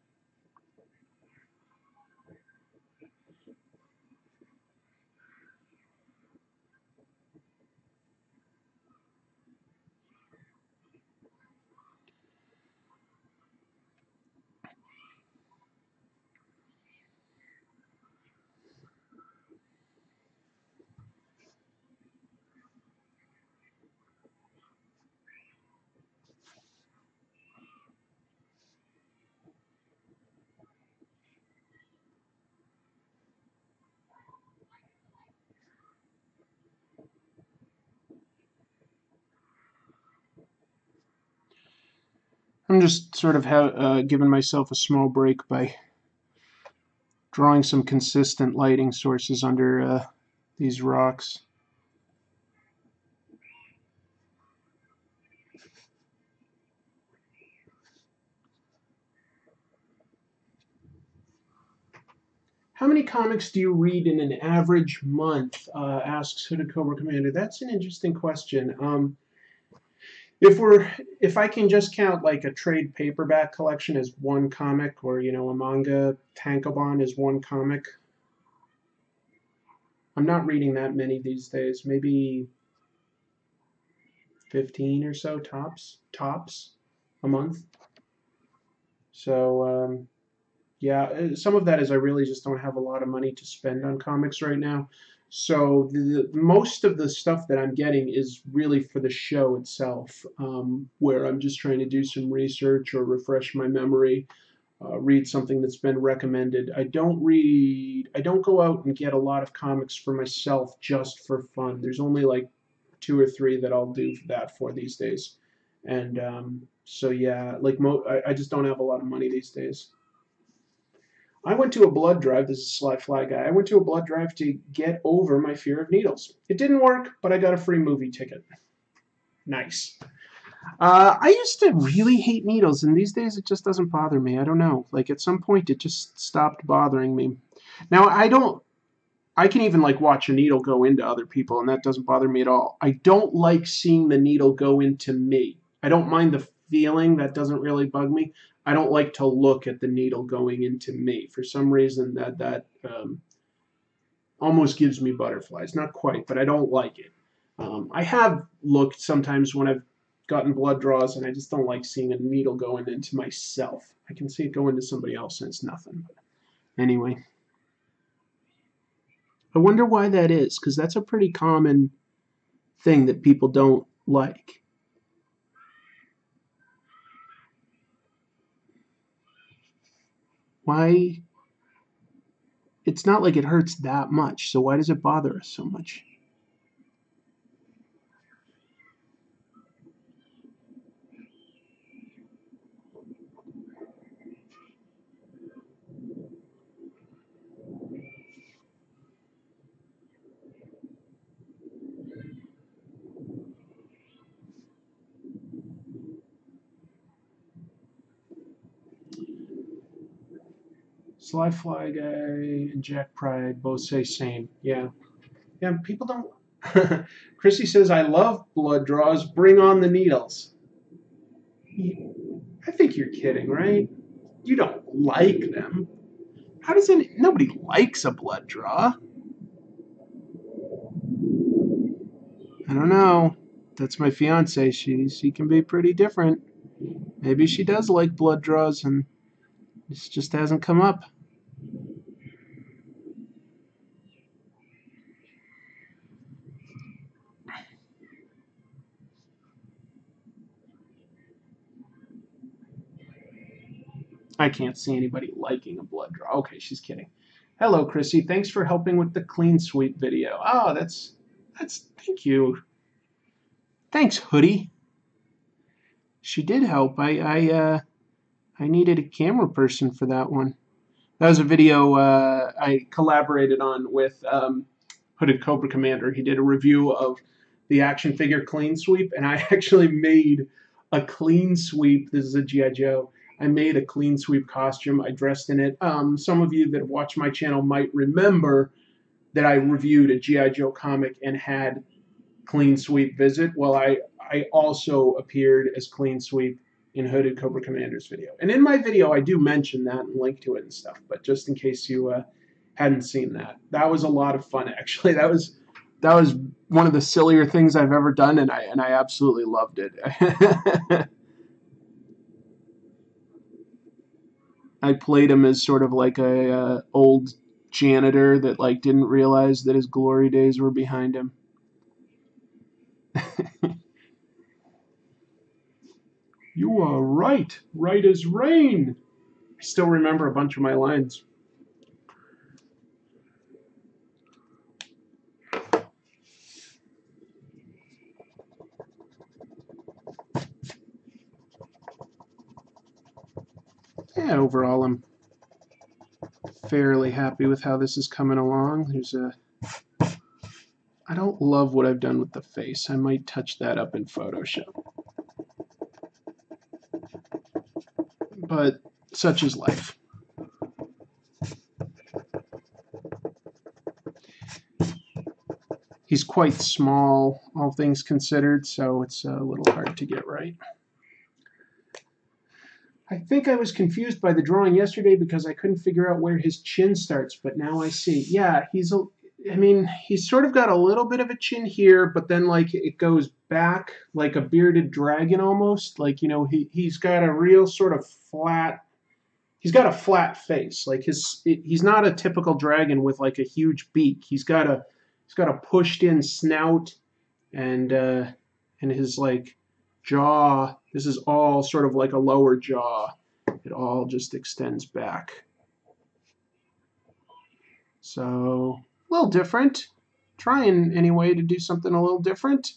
I'm just sort of giving myself a small break by drawing some consistent lighting sources under these rocks. How many comics do you read in an average month? Asks Hooded Cobra Commander. That's an interesting question. If I can just count like a trade paperback collection as one comic, or a manga tankobon as one comic, I'm not reading that many these days. Maybe 15 or so tops a month. So yeah, some of that is I really just don't have a lot of money to spend on comics right now. So most of the stuff that I'm getting is really for the show itself, where I'm just trying to do some research or refresh my memory, read something that's been recommended. I don't go out and get a lot of comics for myself just for fun. There's only like 2 or 3 that I'll do that for these days. And so yeah, like I just don't have a lot of money these days. I went to a blood drive. This is Sly Fly Guy. I went to a blood drive to get over my fear of needles. It didn't work, but I got a free movie ticket. Nice. I used to really hate needles, and these days it just doesn't bother me. I don't know. Like at some point, it just stopped bothering me. Now I don't. I can even like watch a needle go into other people, and that doesn't bother me at all. I don't like seeing the needle go into me. I don't mind the feeling. That doesn't really bug me. I don't like to look at the needle going into me. For some reason, that almost gives me butterflies. Not quite, but I don't like it. I have looked sometimes when I've gotten blood draws, and I just don't like seeing a needle going into myself. I can see it go into somebody else, and it's nothing. But anyway. I wonder why that is, because that's a pretty common thing that people don't like. Why? It's not like it hurts that much, so why does it bother us so much? Sly Fly Guy and Jack Pride both say same. Yeah. Yeah, people don't. Chrissy says, I love blood draws. Bring on the needles. I think you're kidding, right? You don't like them. How does nobody likes a blood draw? I don't know. That's my fiance. She can be pretty different. Maybe she does like blood draws and this just hasn't come up. I can't see anybody liking a blood draw. Okay, she's kidding. Hello, Chrissy. Thanks for helping with the clean sweep video. Oh, that's thank you. Thanks, Hoodie. She did help. I needed a camera person for that one. That was a video I collaborated on with Hooded Cobra Commander. He did a review of the action figure clean sweep, and I actually made a clean sweep. This is a G.I. Joe. I made a clean sweep costume. I dressed in it. Some of you that watch my channel might remember that I reviewed a G.I. Joe comic and had Clean Sweep visit. Well, I also appeared as Clean Sweep in Hooded Cobra Commander's video. And in my video, I do mention that and link to it and stuff, but just in case you hadn't seen that. That was a lot of fun, actually. That was one of the sillier things I've ever done, and I absolutely loved it. I played him as sort of like a old janitor that like didn't realize that his glory days were behind him. You are right. Right as rain. I still remember a bunch of my lines. Yeah, overall, I'm fairly happy with how this is coming along. I don't love what I've done with the face. I might touch that up in Photoshop. But such is life. He's quite small, all things considered, so it's a little hard to get right. I think I was confused by the drawing yesterday because I couldn't figure out where his chin starts, but now I see. Yeah, he's sort of got a little bit of a chin here, but then like it goes back like a bearded dragon almost. Like, you know, he's got a real sort of flat, he's got a flat face. Like he's not a typical dragon with like a huge beak. He's got a pushed in snout, and his like jaw, this is all sort of like a lower jaw. It all just extends back. So a little different. Trying anyway to do something a little different.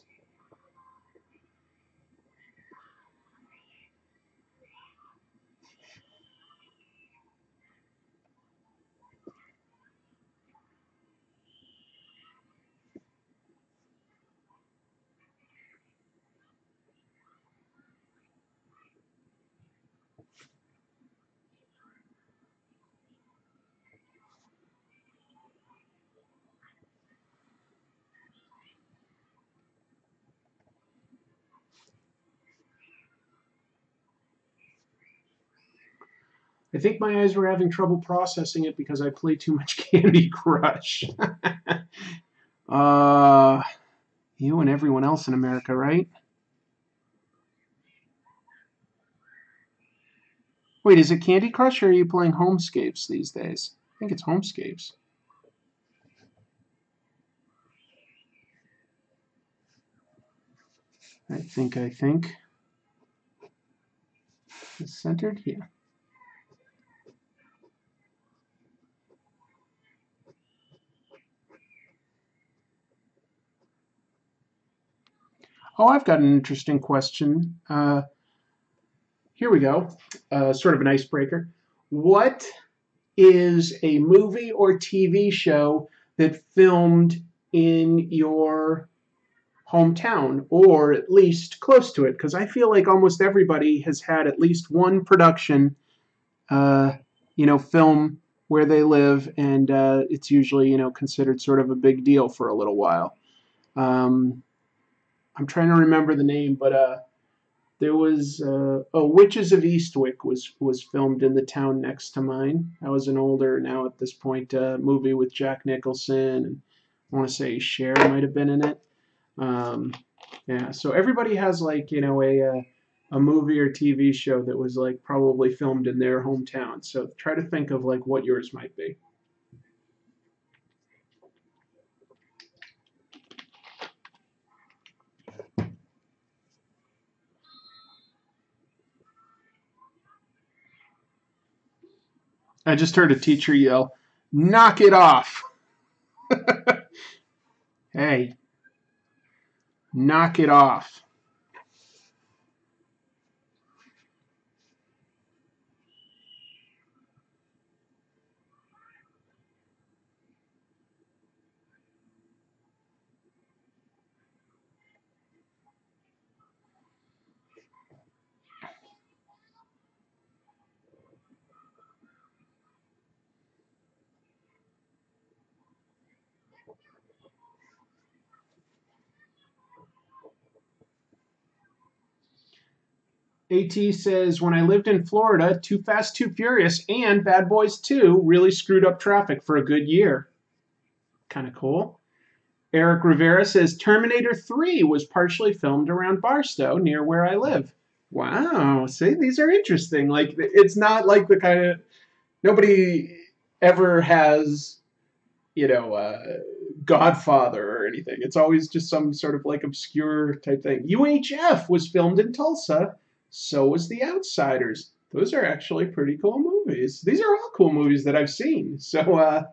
I think my eyes were having trouble processing it because I played too much Candy Crush. You and everyone else in America, right? Wait, is it Candy Crush or are you playing Homescapes these days? I think it's Homescapes. I think. It's centered here. Oh, I've got an interesting question. Here we go. Sort of an icebreaker. What is a movie or TV show that filmed in your hometown, or at least close to it? Because I feel like almost everybody has had at least one production, film where they live, and it's usually, considered sort of a big deal for a little while. I'm trying to remember the name, but there was Witches of Eastwick was filmed in the town next to mine. That was an older, now at this point, movie with Jack Nicholson, and I want to say Cher might have been in it. Yeah, so everybody has like a movie or TV show that was like probably filmed in their hometown. So try to think of like what yours might be. I just heard a teacher yell, "Knock it off!" Hey, knock it off. AT says, when I lived in Florida, Too Fast, Too Furious and Bad Boys 2 really screwed up traffic for a good year. Kind of cool. Eric Rivera says, Terminator 3 was partially filmed around Barstow, near where I live. Wow. See, these are interesting. Like, it's not like the kind of, nobody ever has, you know, Godfather or anything. It's always just some sort of like obscure type thing. UHF was filmed in Tulsa. So was The Outsiders. Those are actually pretty cool movies. These are all cool movies that I've seen. So,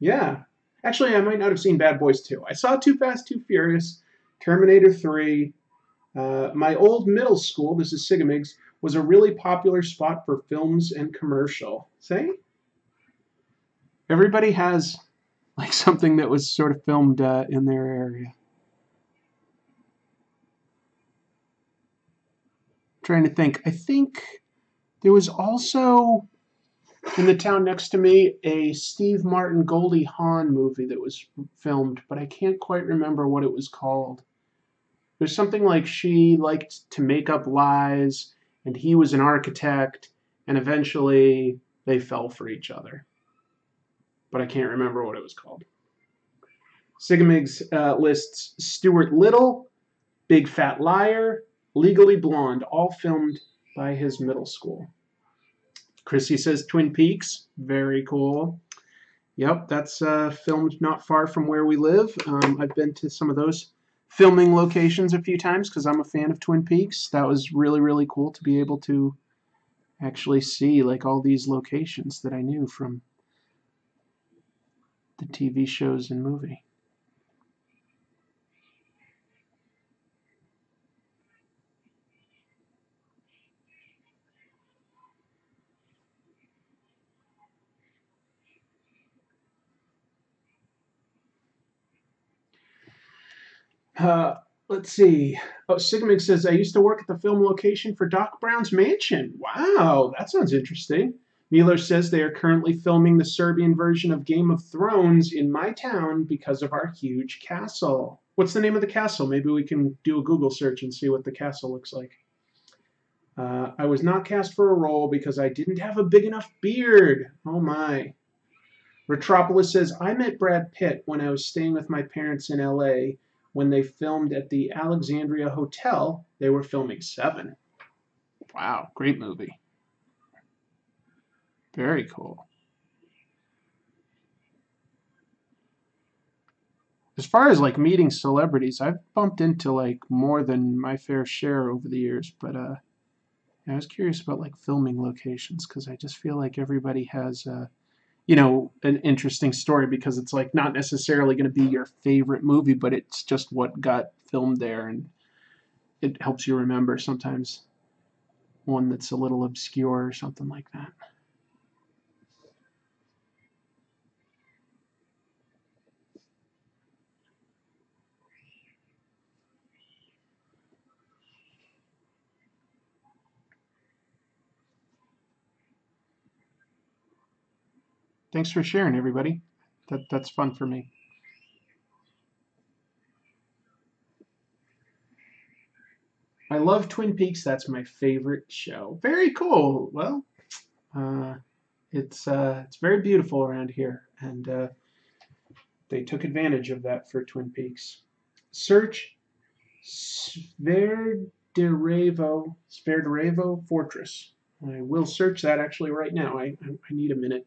yeah. Actually, I might not have seen Bad Boys 2. I saw Too Fast, Too Furious, Terminator 3. My old middle school, this is Sigamigs, was a really popular spot for films and commercial. See? Everybody has like something that was sort of filmed in their area. I'm trying to think. I think there was also in the town next to me a Steve Martin Goldie Hawn movie that was filmed, but I can't quite remember what it was called. There's something like she liked to make up lies, and he was an architect, and eventually they fell for each other. But I can't remember what it was called. Sigamigs lists Stuart Little, Big Fat Liar, Legally Blonde, all filmed by his middle school. Chrissy says Twin Peaks, very cool. Yep, that's filmed not far from where we live. I've been to some of those filming locations a few times because I'm a fan of Twin Peaks. That was really, really cool to be able to actually see like all these locations that I knew from the TV shows and movie. Let's see. Oh, Sigmund says, I used to work at the film location for Doc Brown's mansion. Wow, that sounds interesting. Mueller says they are currently filming the Serbian version of Game of Thrones in my town because of our huge castle. What's the name of the castle? Maybe we can do a Google search and see what the castle looks like. I was not cast for a role because I didn't have a big enough beard. Oh my. Retropolis says, I met Brad Pitt when I was staying with my parents in LA. When they filmed at the Alexandria Hotel, they were filming Seven. Wow, great movie. Very cool. As far as like meeting celebrities, I've bumped into like more than my fair share over the years, but I was curious about like filming locations because I just feel like everybody has you know, an interesting story because it's like not necessarily going to be your favorite movie, but it's just what got filmed there, and it helps you remember sometimes one that's a little obscure or something like that. Thanks for sharing, everybody. That's fun for me. I love Twin Peaks. That's my favorite show. Very cool. Well, uh, it's very beautiful around here, and they took advantage of that for Twin Peaks. Search Sverdrevo Fortress. I will search that actually right now. I need a minute.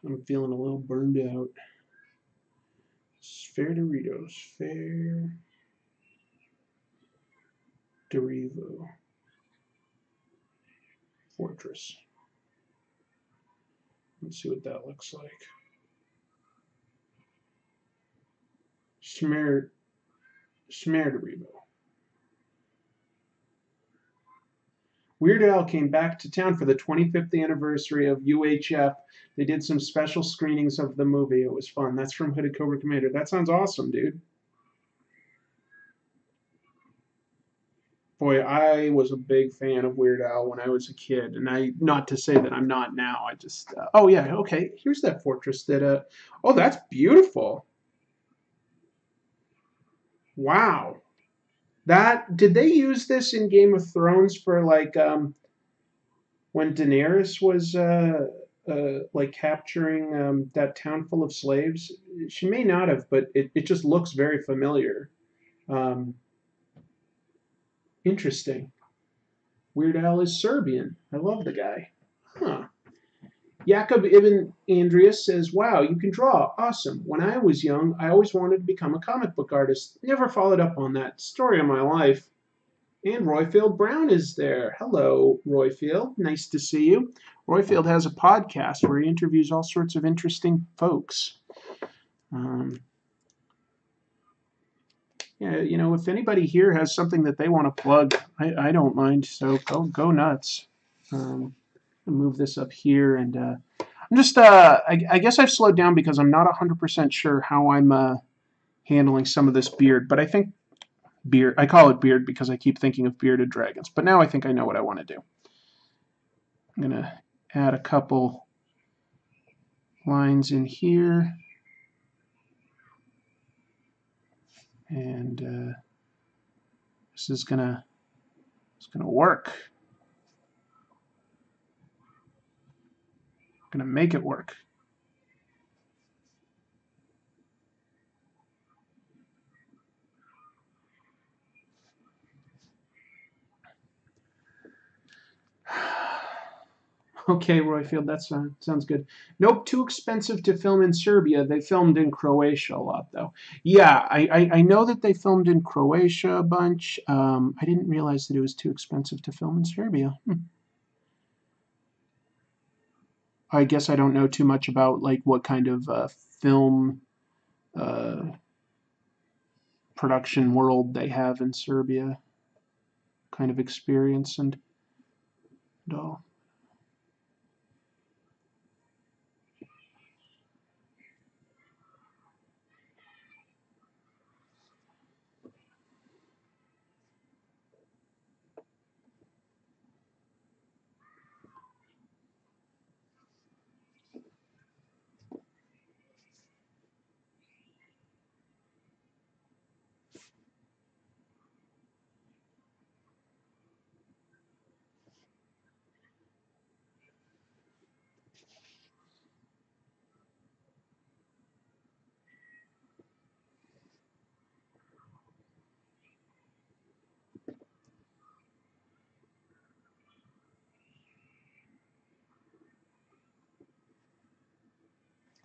I'm feeling a little burned out. Sverdrevo Fortress. Let's see what that looks like. Smerdrevo. Weird Al came back to town for the 25th anniversary of UHF. They did some special screenings of the movie. It was fun. That's from Hooded Cobra Commander. That sounds awesome, dude. Boy, I was a big fan of Weird Al when I was a kid, and not to say that I'm not now. I just oh yeah, okay. Here's that fortress that oh, that's beautiful. Wow. That did they use this in Game of Thrones for like when Daenerys was like capturing that town full of slaves? She may not have, but it just looks very familiar. Um, Interesting. Weird Al is Serbian. I love the guy. Huh. Jakob Ibn Andreas says, "Wow, you can draw. Awesome. When I was young, I always wanted to become a comic book artist. Never followed up on that. Story of my life." And Royfield Brown is there. Hello, Royfield. Nice to see you. Royfield has a podcast where he interviews all sorts of interesting folks. Um, yeah, you know, if anybody here has something that they want to plug, I don't mind. So go nuts. I'll move this up here, and I'm just I guess I've slowed down because I'm not 100% sure how I'm handling some of this beard, but I think beard. I call it beard because I keep thinking of bearded dragons, but now I think I know what I want to do. I'm gonna add a couple lines in here, and this is gonna work. I'm gonna make it work. Okay, Royfield, that sounds good. Nope, too expensive to film in Serbia. They filmed in Croatia a lot, though. Yeah, I know that they filmed in Croatia a bunch. I didn't realize that it was too expensive to film in Serbia. I guess I don't know too much about like what kind of film uh, production world they have in Serbia, kind of experience and all.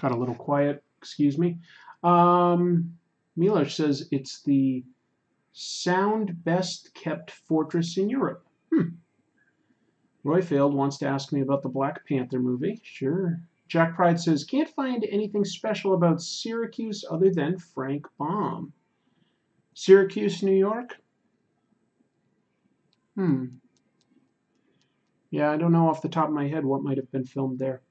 Got a little quiet, excuse me. Milos says it's the sound best kept fortress in Europe. Royfield wants to ask me about the Black Panther movie. Sure. Jack Pride says, can't find anything special about Syracuse other than Frank Baum. Syracuse, New York? Hmm. Yeah, I don't know off the top of my head what might have been filmed there.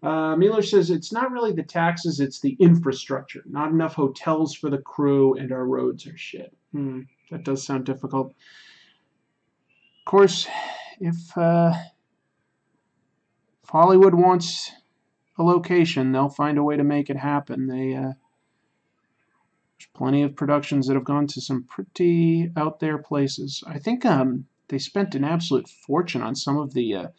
Miller says it's not really the taxes, it's the infrastructure. Not enough hotels for the crew, and our roads are shit. That does sound difficult. Of course, if Hollywood wants a location, they'll find a way to make it happen. There's plenty of productions that have gone to some pretty out there places. I think they spent an absolute fortune on some of the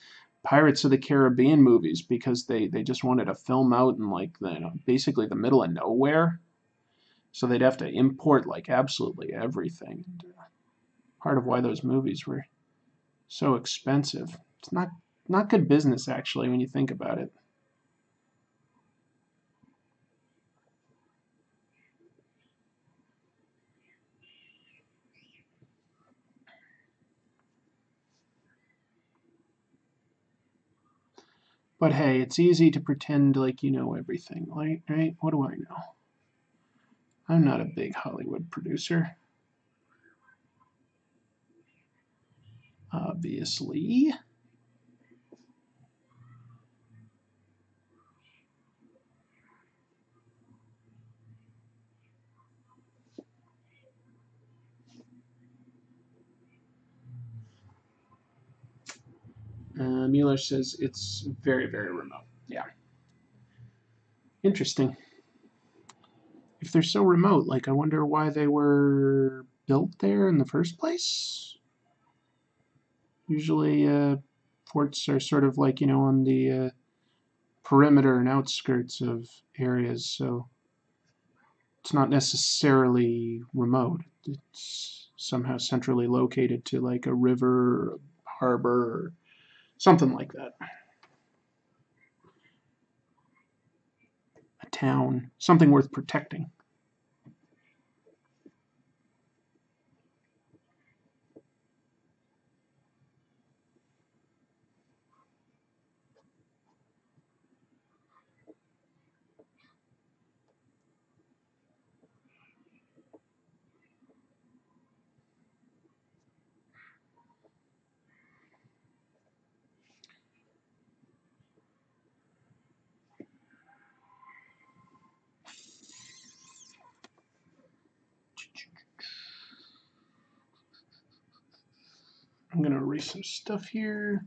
Pirates of the Caribbean movies because they just wanted to film out in like basically the middle of nowhere. So they'd have to import like absolutely everything. Part of why those movies were so expensive. It's not good business actually when you think about it. But hey, it's easy to pretend like you know everything, right? What do I know? I'm not a big Hollywood producer, obviously. Mueller says it's very, very remote. Yeah. Interesting. if they're so remote, like, I wonder why they were built there in the first place. Usually, forts are sort of like, on the perimeter and outskirts of areas, so it's not necessarily remote. It's somehow centrally located to like a river or a harbor or something like that. A town, something worth protecting. I'm going to erase some stuff here.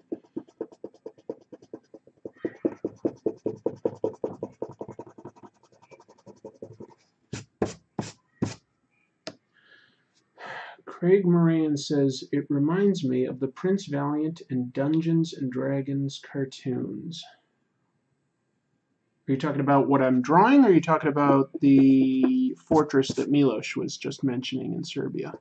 Craig Moran says, it reminds me of the Prince Valiant and Dungeons and Dragons cartoons. Are you talking about what I'm drawing, or are you talking about the fortress that Milos was just mentioning in Serbia?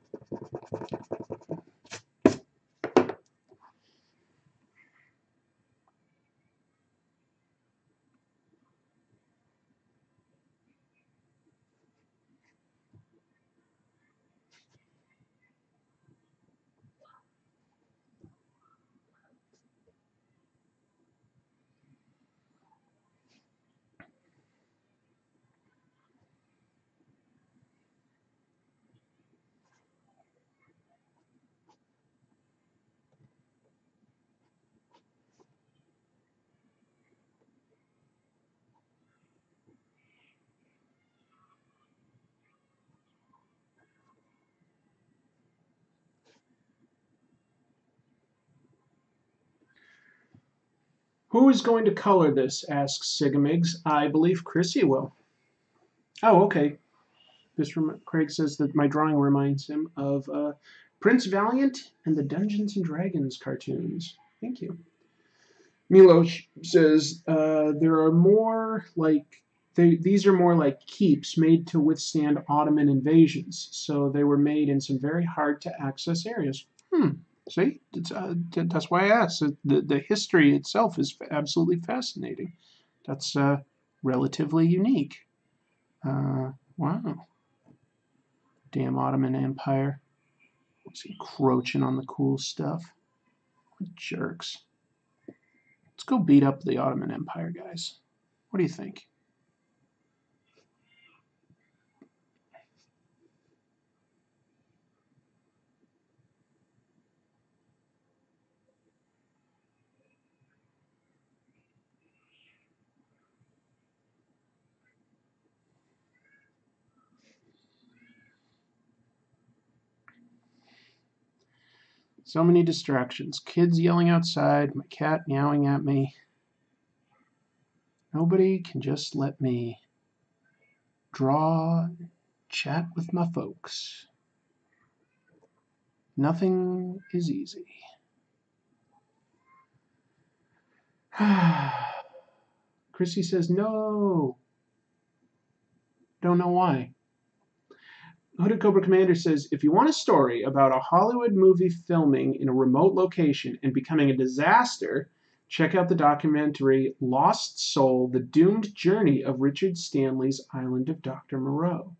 Who is going to color this? Asks Sigamigs. I believe Chrissy will. Oh, okay. Craig says that my drawing reminds him of Prince Valiant and the Dungeons and Dragons cartoons. Thank you. Milos says there are more like these are more like keeps made to withstand Ottoman invasions. So they were made in some very hard to access areas. See, that's why I asked. The history itself is absolutely fascinating. That's relatively unique. Wow. Damn Ottoman Empire. It's encroaching on the cool stuff. What jerks. Let's go beat up the Ottoman Empire, guys. What do you think? So many distractions. Kids yelling outside, my cat meowing at me. Nobody can just let me draw, chat with my folks. Nothing is easy. Chrissy says no. Don't know why. Hooded Cobra Commander says, if you want a story about a Hollywood movie filming in a remote location and becoming a disaster, check out the documentary Lost Soul, The Doomed Journey of Richard Stanley's Island of Dr. Moreau.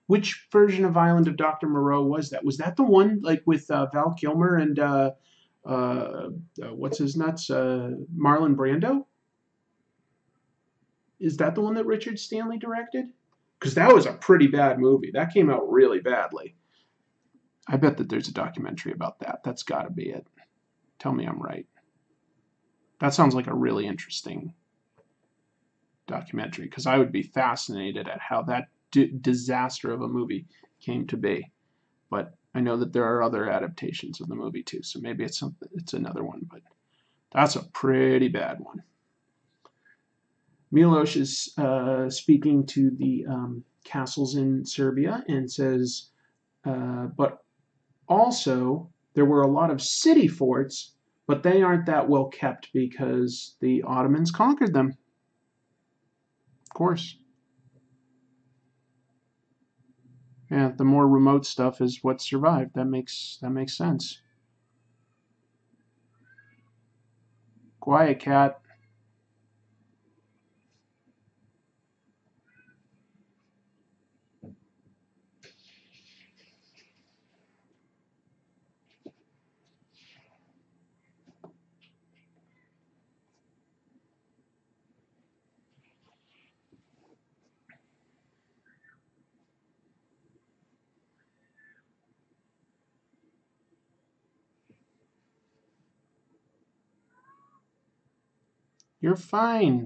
Which version of Island of Dr. Moreau was that? Was that the one like with Val Kilmer and what's his nuts? Marlon Brando? Is that the one that Richard Stanley directed? Because that was a pretty bad movie. That came out really badly. I bet that there's a documentary about that. That's got to be it. Tell me I'm right. That sounds like a really interesting documentary, because I would be fascinated at how that disaster of a movie came to be. But I know that there are other adaptations of the movie too, so maybe it's another one. But that's a pretty bad one. Milos is speaking to the castles in Serbia, and says, but also there were a lot of city forts, but they aren't that well kept because the Ottomans conquered them. Of course. Yeah, the more remote stuff is what survived. That makes sense. Quiet, cat. You're fine.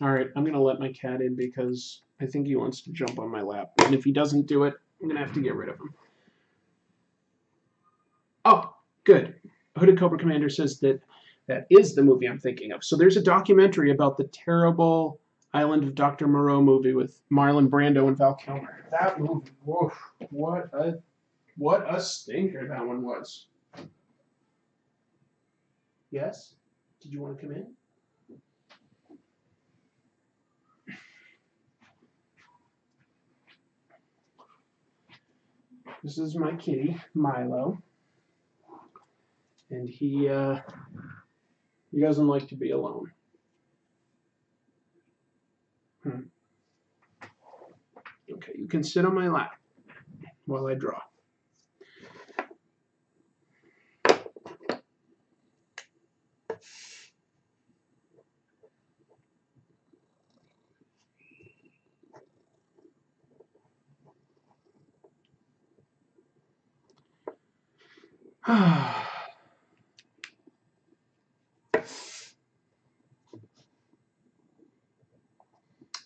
All right, I'm gonna let my cat in because I think he wants to jump on my lap, and if he doesn't do it, I'm gonna have to get rid of him. Oh, good. Hooded Cobra Commander says that that is the movie I'm thinking of. So there's a documentary about the terrible Island of Dr. Moreau movie with Marlon Brando and Val Kilmer. That movie, woof, what a stinker that one was. Yes? Did you want to come in? This is my kitty, Milo. And he doesn't like to be alone. Okay, you can sit on my lap while I draw.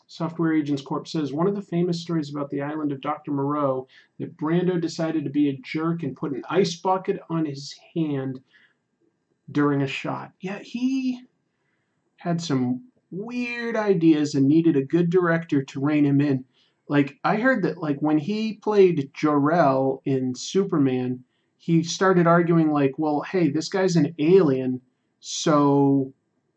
Software Agents Corp says one of the famous stories about the island of Dr. Moreau that Brando decided to be a jerk and put an ice bucket on his hand during a shot. Yeah, he had some weird ideas and needed a good director to rein him in. Like I heard that like when he played Jor-El in Superman, he started arguing like, well, hey, this guy's an alien, so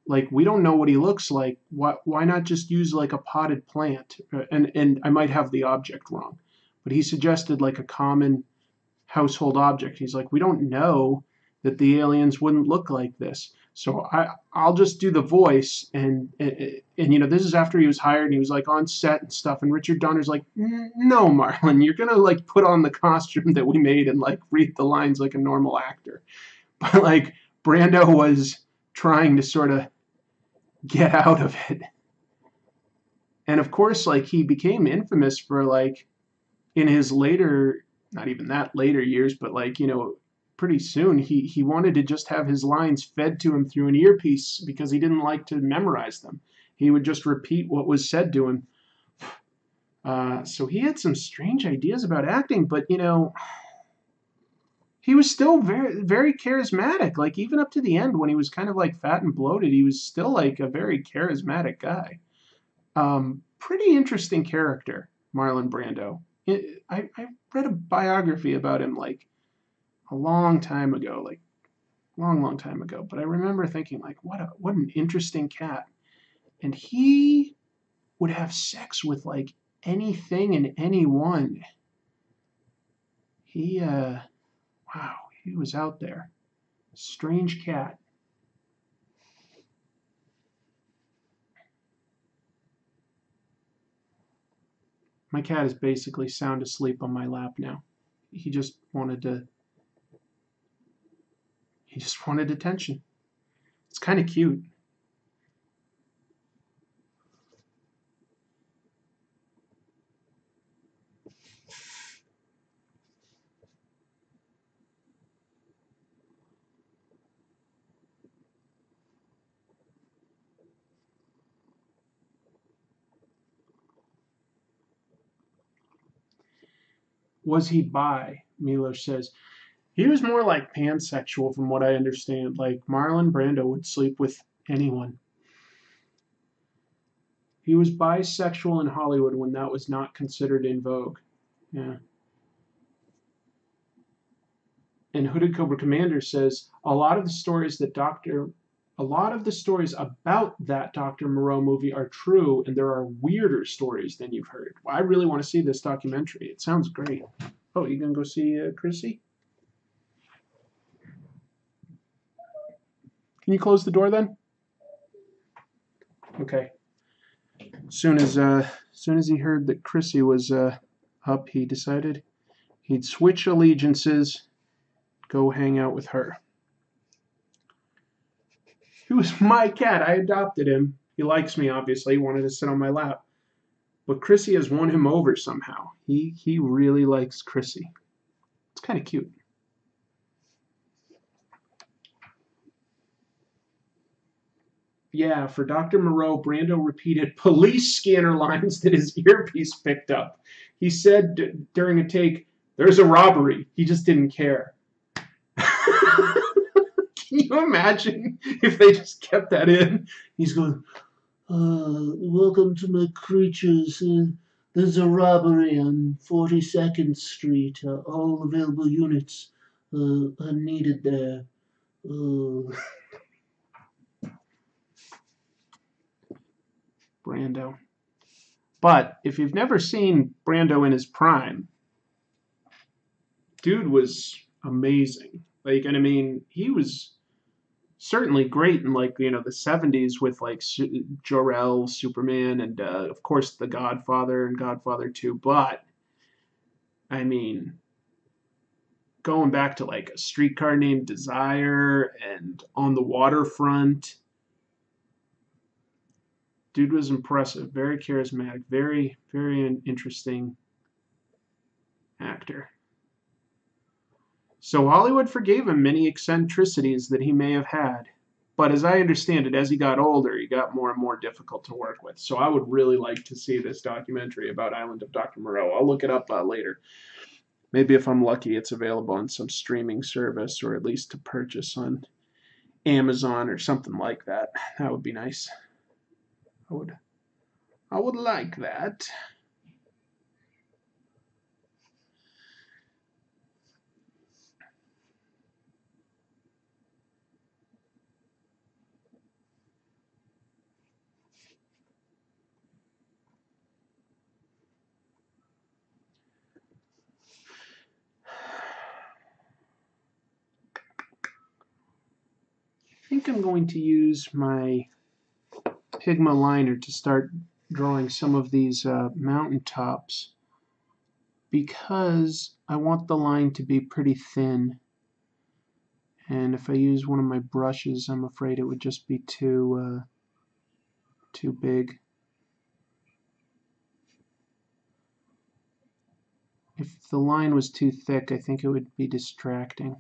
like we don't know what he looks like. Why not just use like a potted plant? And I might have the object wrong, but he suggested like a common household object. He's like, we don't know that the aliens wouldn't look like this. So I'll just do the voice, and you know, this is after he was hired and he was like on set and stuff. And Richard Donner's like, no, Marlon, you're gonna like put on the costume that we made and like read the lines like a normal actor. But like Brando was trying to sort of get out of it, and of course, like he became infamous for like in his later, not even that later years, but like you know pretty soon he wanted to just have his lines fed to him through an earpiece because he didn't like to memorize them. He would just repeat what was said to him. So he had some strange ideas about acting, but you know, he was still very, very charismatic. Like even up to the end when he was kind of like fat and bloated, he was still like a very charismatic guy. Pretty interesting character, Marlon Brando. I read a biography about him like a long time ago, like long time ago. But I remember thinking, like, what an interesting cat. And he would have sex with like anything and anyone. He wow, he was out there. Strange cat. My cat is basically sound asleep on my lap now. He just wanted to. He just wanted attention. It's kind of cute. Was he bi? Milos says. He was more like pansexual from what I understand. Like Marlon Brando would sleep with anyone. He was bisexual in Hollywood when that was not considered in vogue. Yeah. And Hooded Cobra Commander says a lot of the stories about that Dr. Moreau movie are true, and there are weirder stories than you've heard. Well, I really want to see this documentary. It sounds great. Oh, you gonna go see Chrissy? Can you close the door then? Okay. As soon as he heard that Chrissy was up, he decided he'd switch allegiances, go hang out with her. He was my cat. I adopted him. He likes me, obviously. He wanted to sit on my lap. But Chrissy has won him over somehow. He really likes Chrissy. It's kind of cute. Yeah, for Dr. Moreau, Brando repeated police scanner lines that his earpiece picked up. He said during a take, "There's a robbery." He just didn't care. Can you imagine if they just kept that in? He's going, "Welcome to my creatures. There's a robbery on 42nd Street. All available units are needed there." Brando. But if you've never seen Brando in his prime, dude was amazing. Like, and I mean, he was certainly great in, like, you know, the 70s with like Jor-El, Superman, and of course The Godfather and Godfather 2. But I mean, going back to like A Streetcar Named Desire and On the Waterfront, dude was impressive, very charismatic, very, very interesting actor. So Hollywood forgave him many eccentricities that he may have had. But as I understand it, as he got older, he got more and more difficult to work with. So I would really like to see this documentary about Island of Dr. Moreau. I'll look it up later. Maybe if I'm lucky, it's available on some streaming service, or at least to purchase on Amazon or something like that. That would be nice. I would like that. I think I'm going to use my Pigma liner to start drawing some of these mountaintops, because I want the line to be pretty thin, and if I use one of my brushes, I'm afraid it would just be too big. If the line was too thick, I think it would be distracting.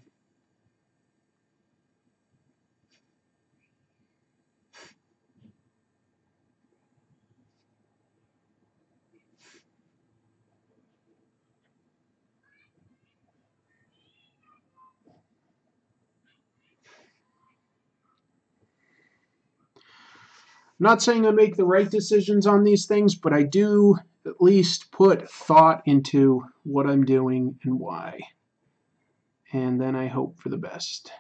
I'm not saying I make the right decisions on these things, but I do at least put thought into what I'm doing and why. And then I hope for the best.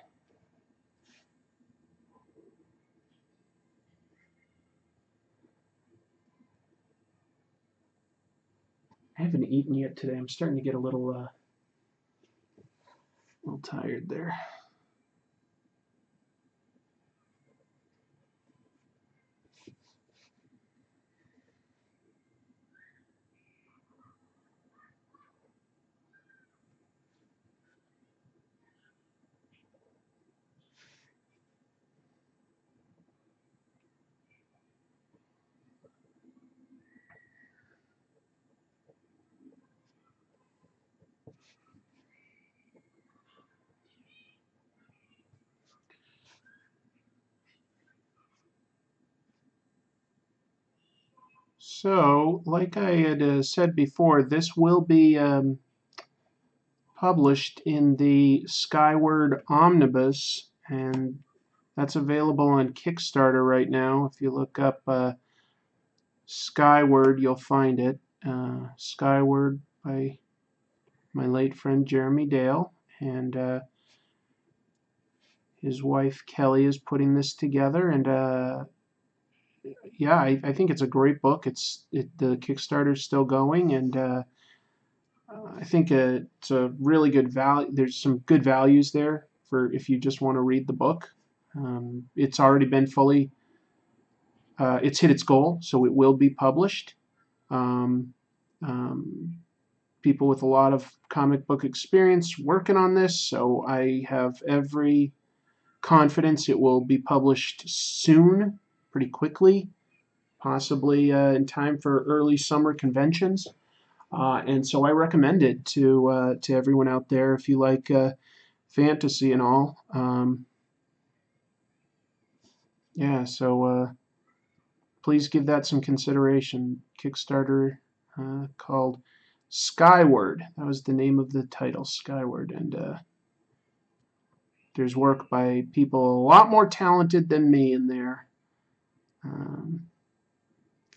I haven't eaten yet today. I'm starting to get a little tired there. So, like I had said before, this will be published in the Skyward Omnibus, and that's available on Kickstarter right now. If you look up Skyward, you'll find it. Skyward by my late friend Jeremy Dale, and his wife Kelly is putting this together. And yeah, I think it's a great book. The Kickstarter's still going, and I think it's a really good value. There's some good values there for if you just want to read the book. It's already been fully. It's hit its goal, so it will be published. Um, um, People with a lot of comic book experience working on this, so I have every confidence it will be published soon, pretty quickly, possibly in time for early summer conventions. And so I recommend it to everyone out there if you like fantasy and all. Yeah, so please give that some consideration. Kickstarter called Skyward. That was the name of the title, Skyward. And there's work by people a lot more talented than me in there.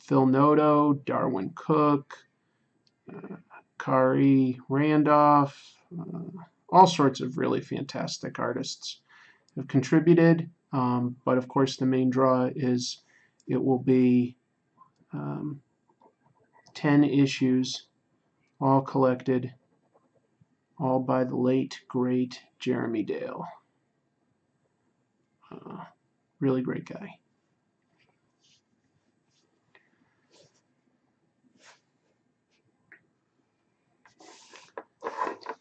Phil Noto, Darwin Cook, Kari Randolph, all sorts of really fantastic artists have contributed. But of course, the main draw is it will be 10 issues, all collected, all by the late, great Jeremy Dale. Really great guy.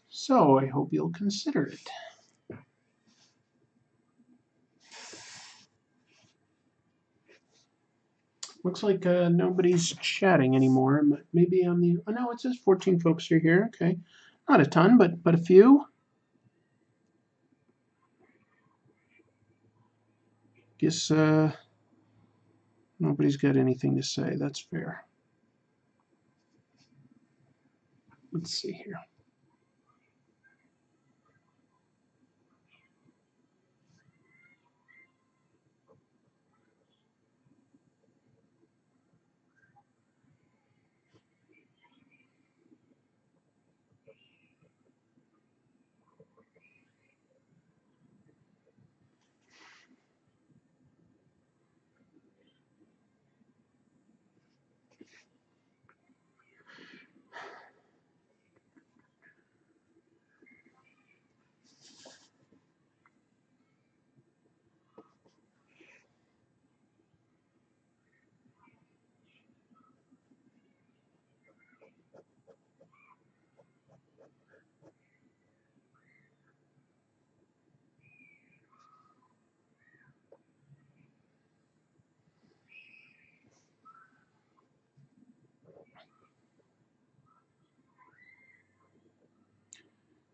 So I hope you'll consider it. Looks like nobody's chatting anymore. Maybe on the... Oh, no, it says 14 folks are here. Okay. Not a ton, but a few. Guess nobody's got anything to say. That's fair. Let's see here.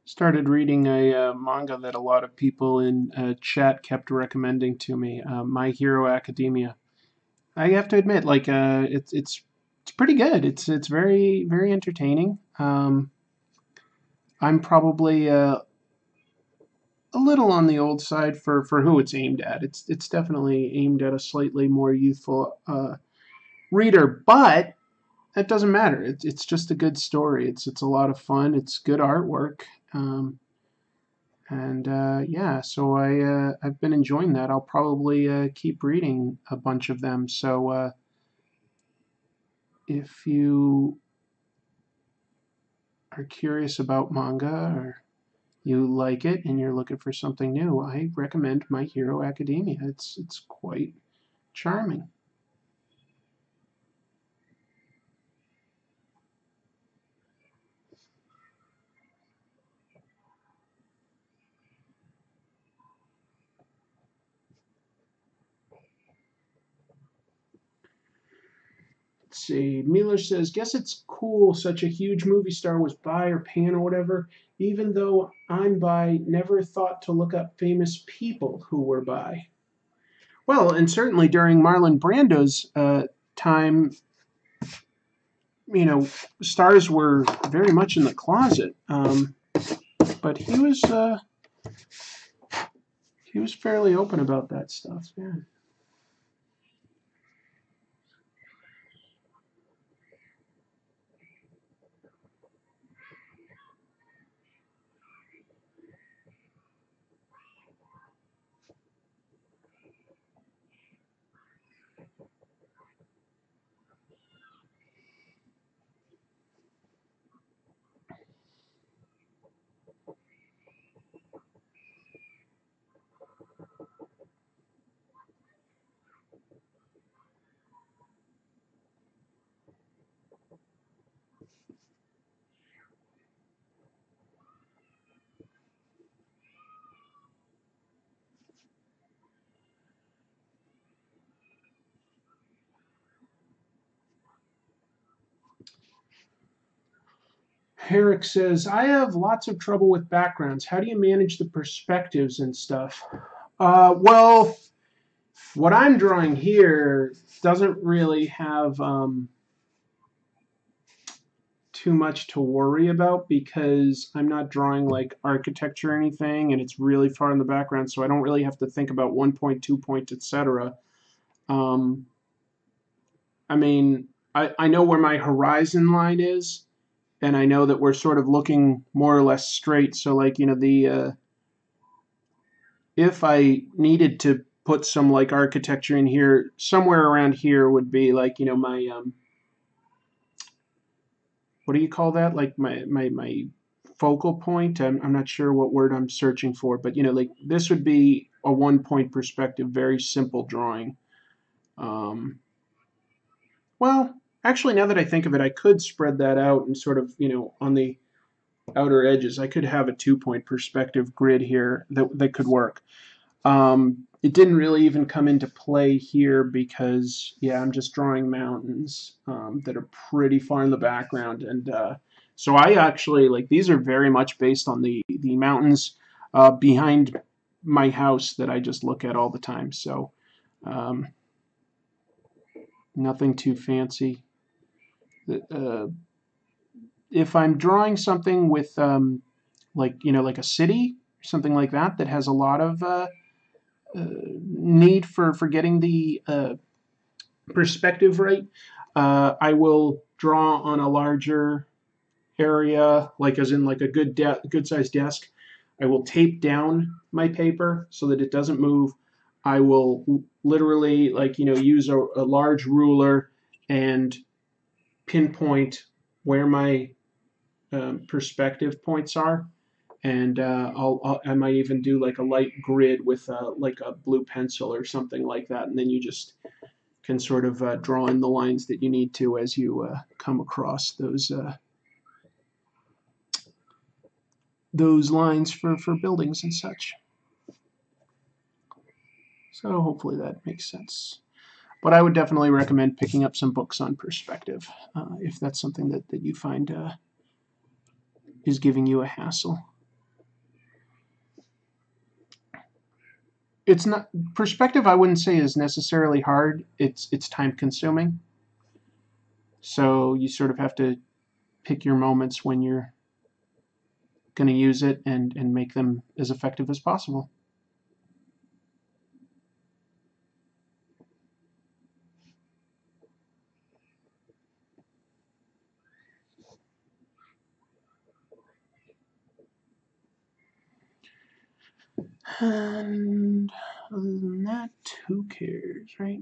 Started reading a manga that a lot of people in chat kept recommending to me, My Hero Academia. I have to admit, like it's pretty good. It's very very entertaining. I'm probably a little on the old side for who it's aimed at. It's definitely aimed at a slightly more youthful reader, but that doesn't matter. It's just a good story. It's a lot of fun. It's good artwork. And yeah, so I've been enjoying that. I'll probably keep reading a bunch of them. So if you are curious about manga or you like it and you're looking for something new, I recommend My Hero Academia. It's quite charming. Let's see. Miller says, guess it's cool such a huge movie star was bi or pan or whatever. Even though I'm bi, never thought to look up famous people who were bi. Well, and certainly during Marlon Brando's time, you know, stars were very much in the closet. But he was fairly open about that stuff. Yeah. Herrick says, I have lots of trouble with backgrounds. How do you manage the perspectives and stuff? Well, what I'm drawing here doesn't really have too much to worry about because I'm not drawing like architecture or anything, and it's really far in the background, so I don't really have to think about 1 point, 2 point, etc. Um, I mean, I know where my horizon line is, and I know that we're sort of looking more or less straight. So, like, the if I needed to put some like architecture in here, somewhere around here would be like, my what do you call that? Like my focal point. I'm not sure what word I'm searching for, but like this would be a 1 point perspective, very simple drawing. Um, well, actually, now that I think of it, I could spread that out and sort of, on the outer edges, I could have a 2 point perspective grid here that could work. It didn't really even come into play here because, yeah, I'm just drawing mountains that are pretty far in the background. And so I actually, like, these are very much based on the mountains behind my house that I just look at all the time. So um, nothing too fancy. If I'm drawing something with, like a city, something like that, that has a lot of need for getting the perspective right, I will draw on a larger area, like as in like a good sized desk. I will tape down my paper so that it doesn't move. I will literally use a large ruler and pinpoint where my perspective points are, and I might even do like a light grid with like a blue pencil or something like that, and then you just can sort of draw in the lines that you need to as you come across those lines for buildings and such. So hopefully that makes sense. But I would definitely recommend picking up some books on perspective if that's something that you find is giving you a hassle. It's not perspective. I wouldn't say is necessarily hard. It's time consuming. So you sort of have to pick your moments when you're going to use it and make them as effective as possible. And other than that, who cares, right?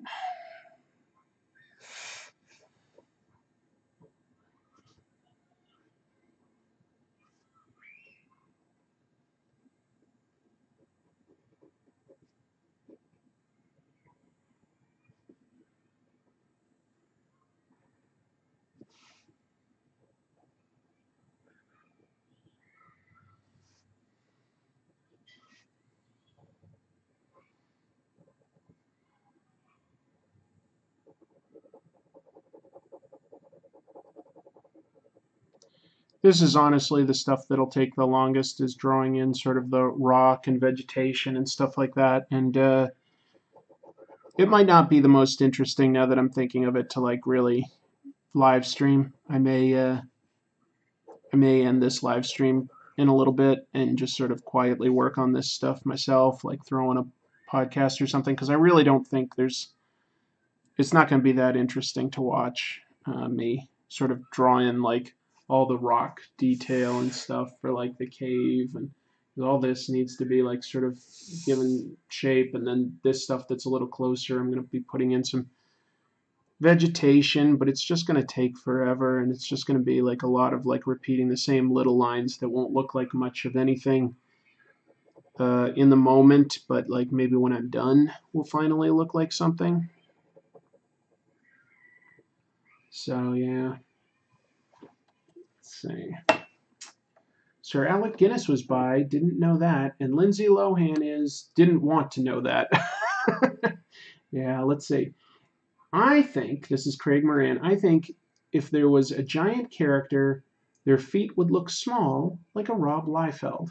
This is honestly the stuff that'll take the longest, is drawing in sort of the rock and vegetation and stuff like that. And it might not be the most interesting now that I'm thinking of it to like really live stream. I may end this live stream in a little bit and just sort of quietly work on this stuff myself, like throw in a podcast or something, because I really don't think it's not going to be that interesting to watch me sort of draw in like all the rock detail and stuff for like the cave, and all this needs to be like sort of given shape, and then this stuff that's a little closer I'm going to be putting in some vegetation, but it's just going to take forever, and it's just going to be like a lot of like repeating the same little lines that won't look like much of anything in the moment, but like maybe when I'm done will finally look like something. So yeah, let's see. Sir Alec Guinness was by, didn't know that, and Lindsay Lohan didn't want to know that. Yeah, let's see. I think, this is Craig Moran, I think if there was a giant character their feet would look small like a Rob Liefeld.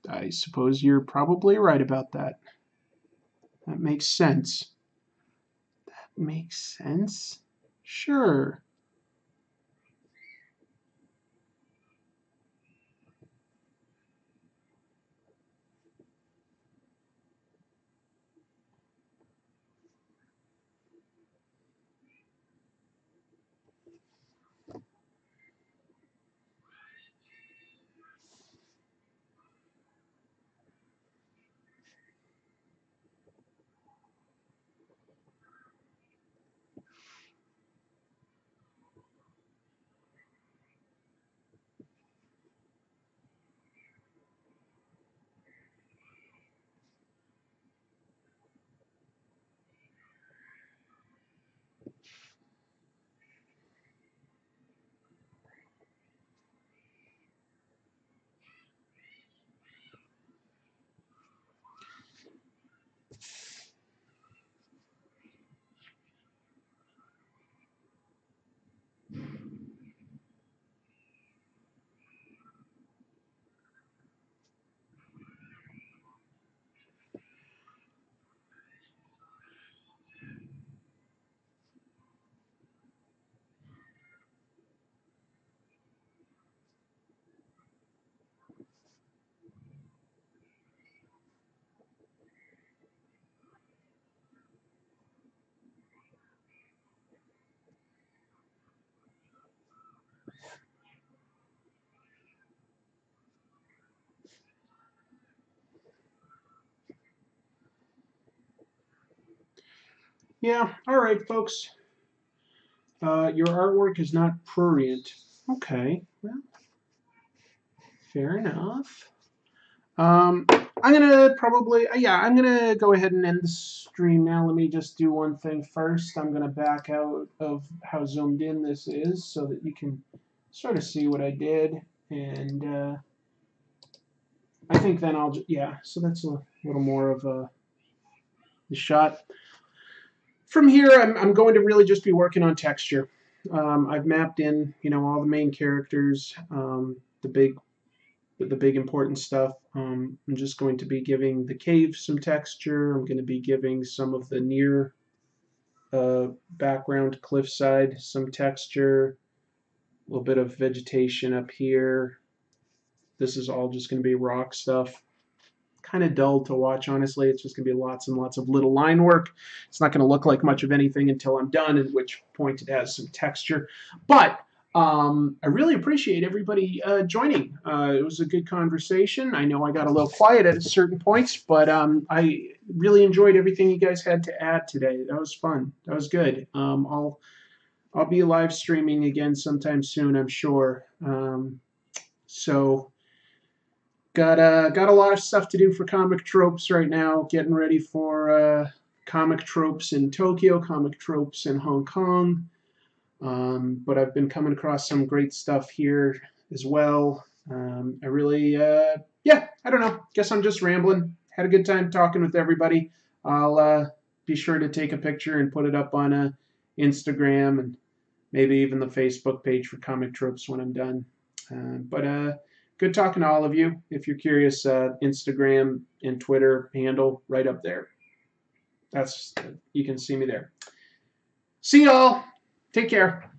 I suppose you're probably right about that. That makes sense. That makes sense? Sure. Yeah, all right, folks. Your artwork is not prurient. Okay, well, fair enough. I'm gonna probably, yeah, I'm gonna go ahead and end the stream now. Let me just do one thing first. I'm gonna back out of how zoomed in this is so that you can sort of see what I did. And I think then I'll, yeah, so that's a little more of the shot. From here, I'm going to really just be working on texture. I've mapped in, all the main characters, the big important stuff. I'm just going to be giving the cave some texture. I'm going to be giving some of the near background cliffside some texture. A little bit of vegetation up here. This is all just going to be rock stuff. Kind of dull to watch, honestly. It's just going to be lots and lots of little line work. It's not going to look like much of anything until I'm done, at which point it has some texture. But I really appreciate everybody joining. It was a good conversation. I know I got a little quiet at certain points, but I really enjoyed everything you guys had to add today. That was fun. That was good. I'll be live streaming again sometime soon, I'm sure. So got a lot of stuff to do for Comic Tropes right now. Getting ready for Comic Tropes in Tokyo, Comic Tropes in Hong Kong. But I've been coming across some great stuff here as well. I really, yeah, I don't know. Guess I'm just rambling. Had a good time talking with everybody. I'll be sure to take a picture and put it up on Instagram and maybe even the Facebook page for Comic Tropes when I'm done. But good talking to all of you. If you're curious, Instagram and Twitter handle right up there. You can see me there. See y'all. Take care.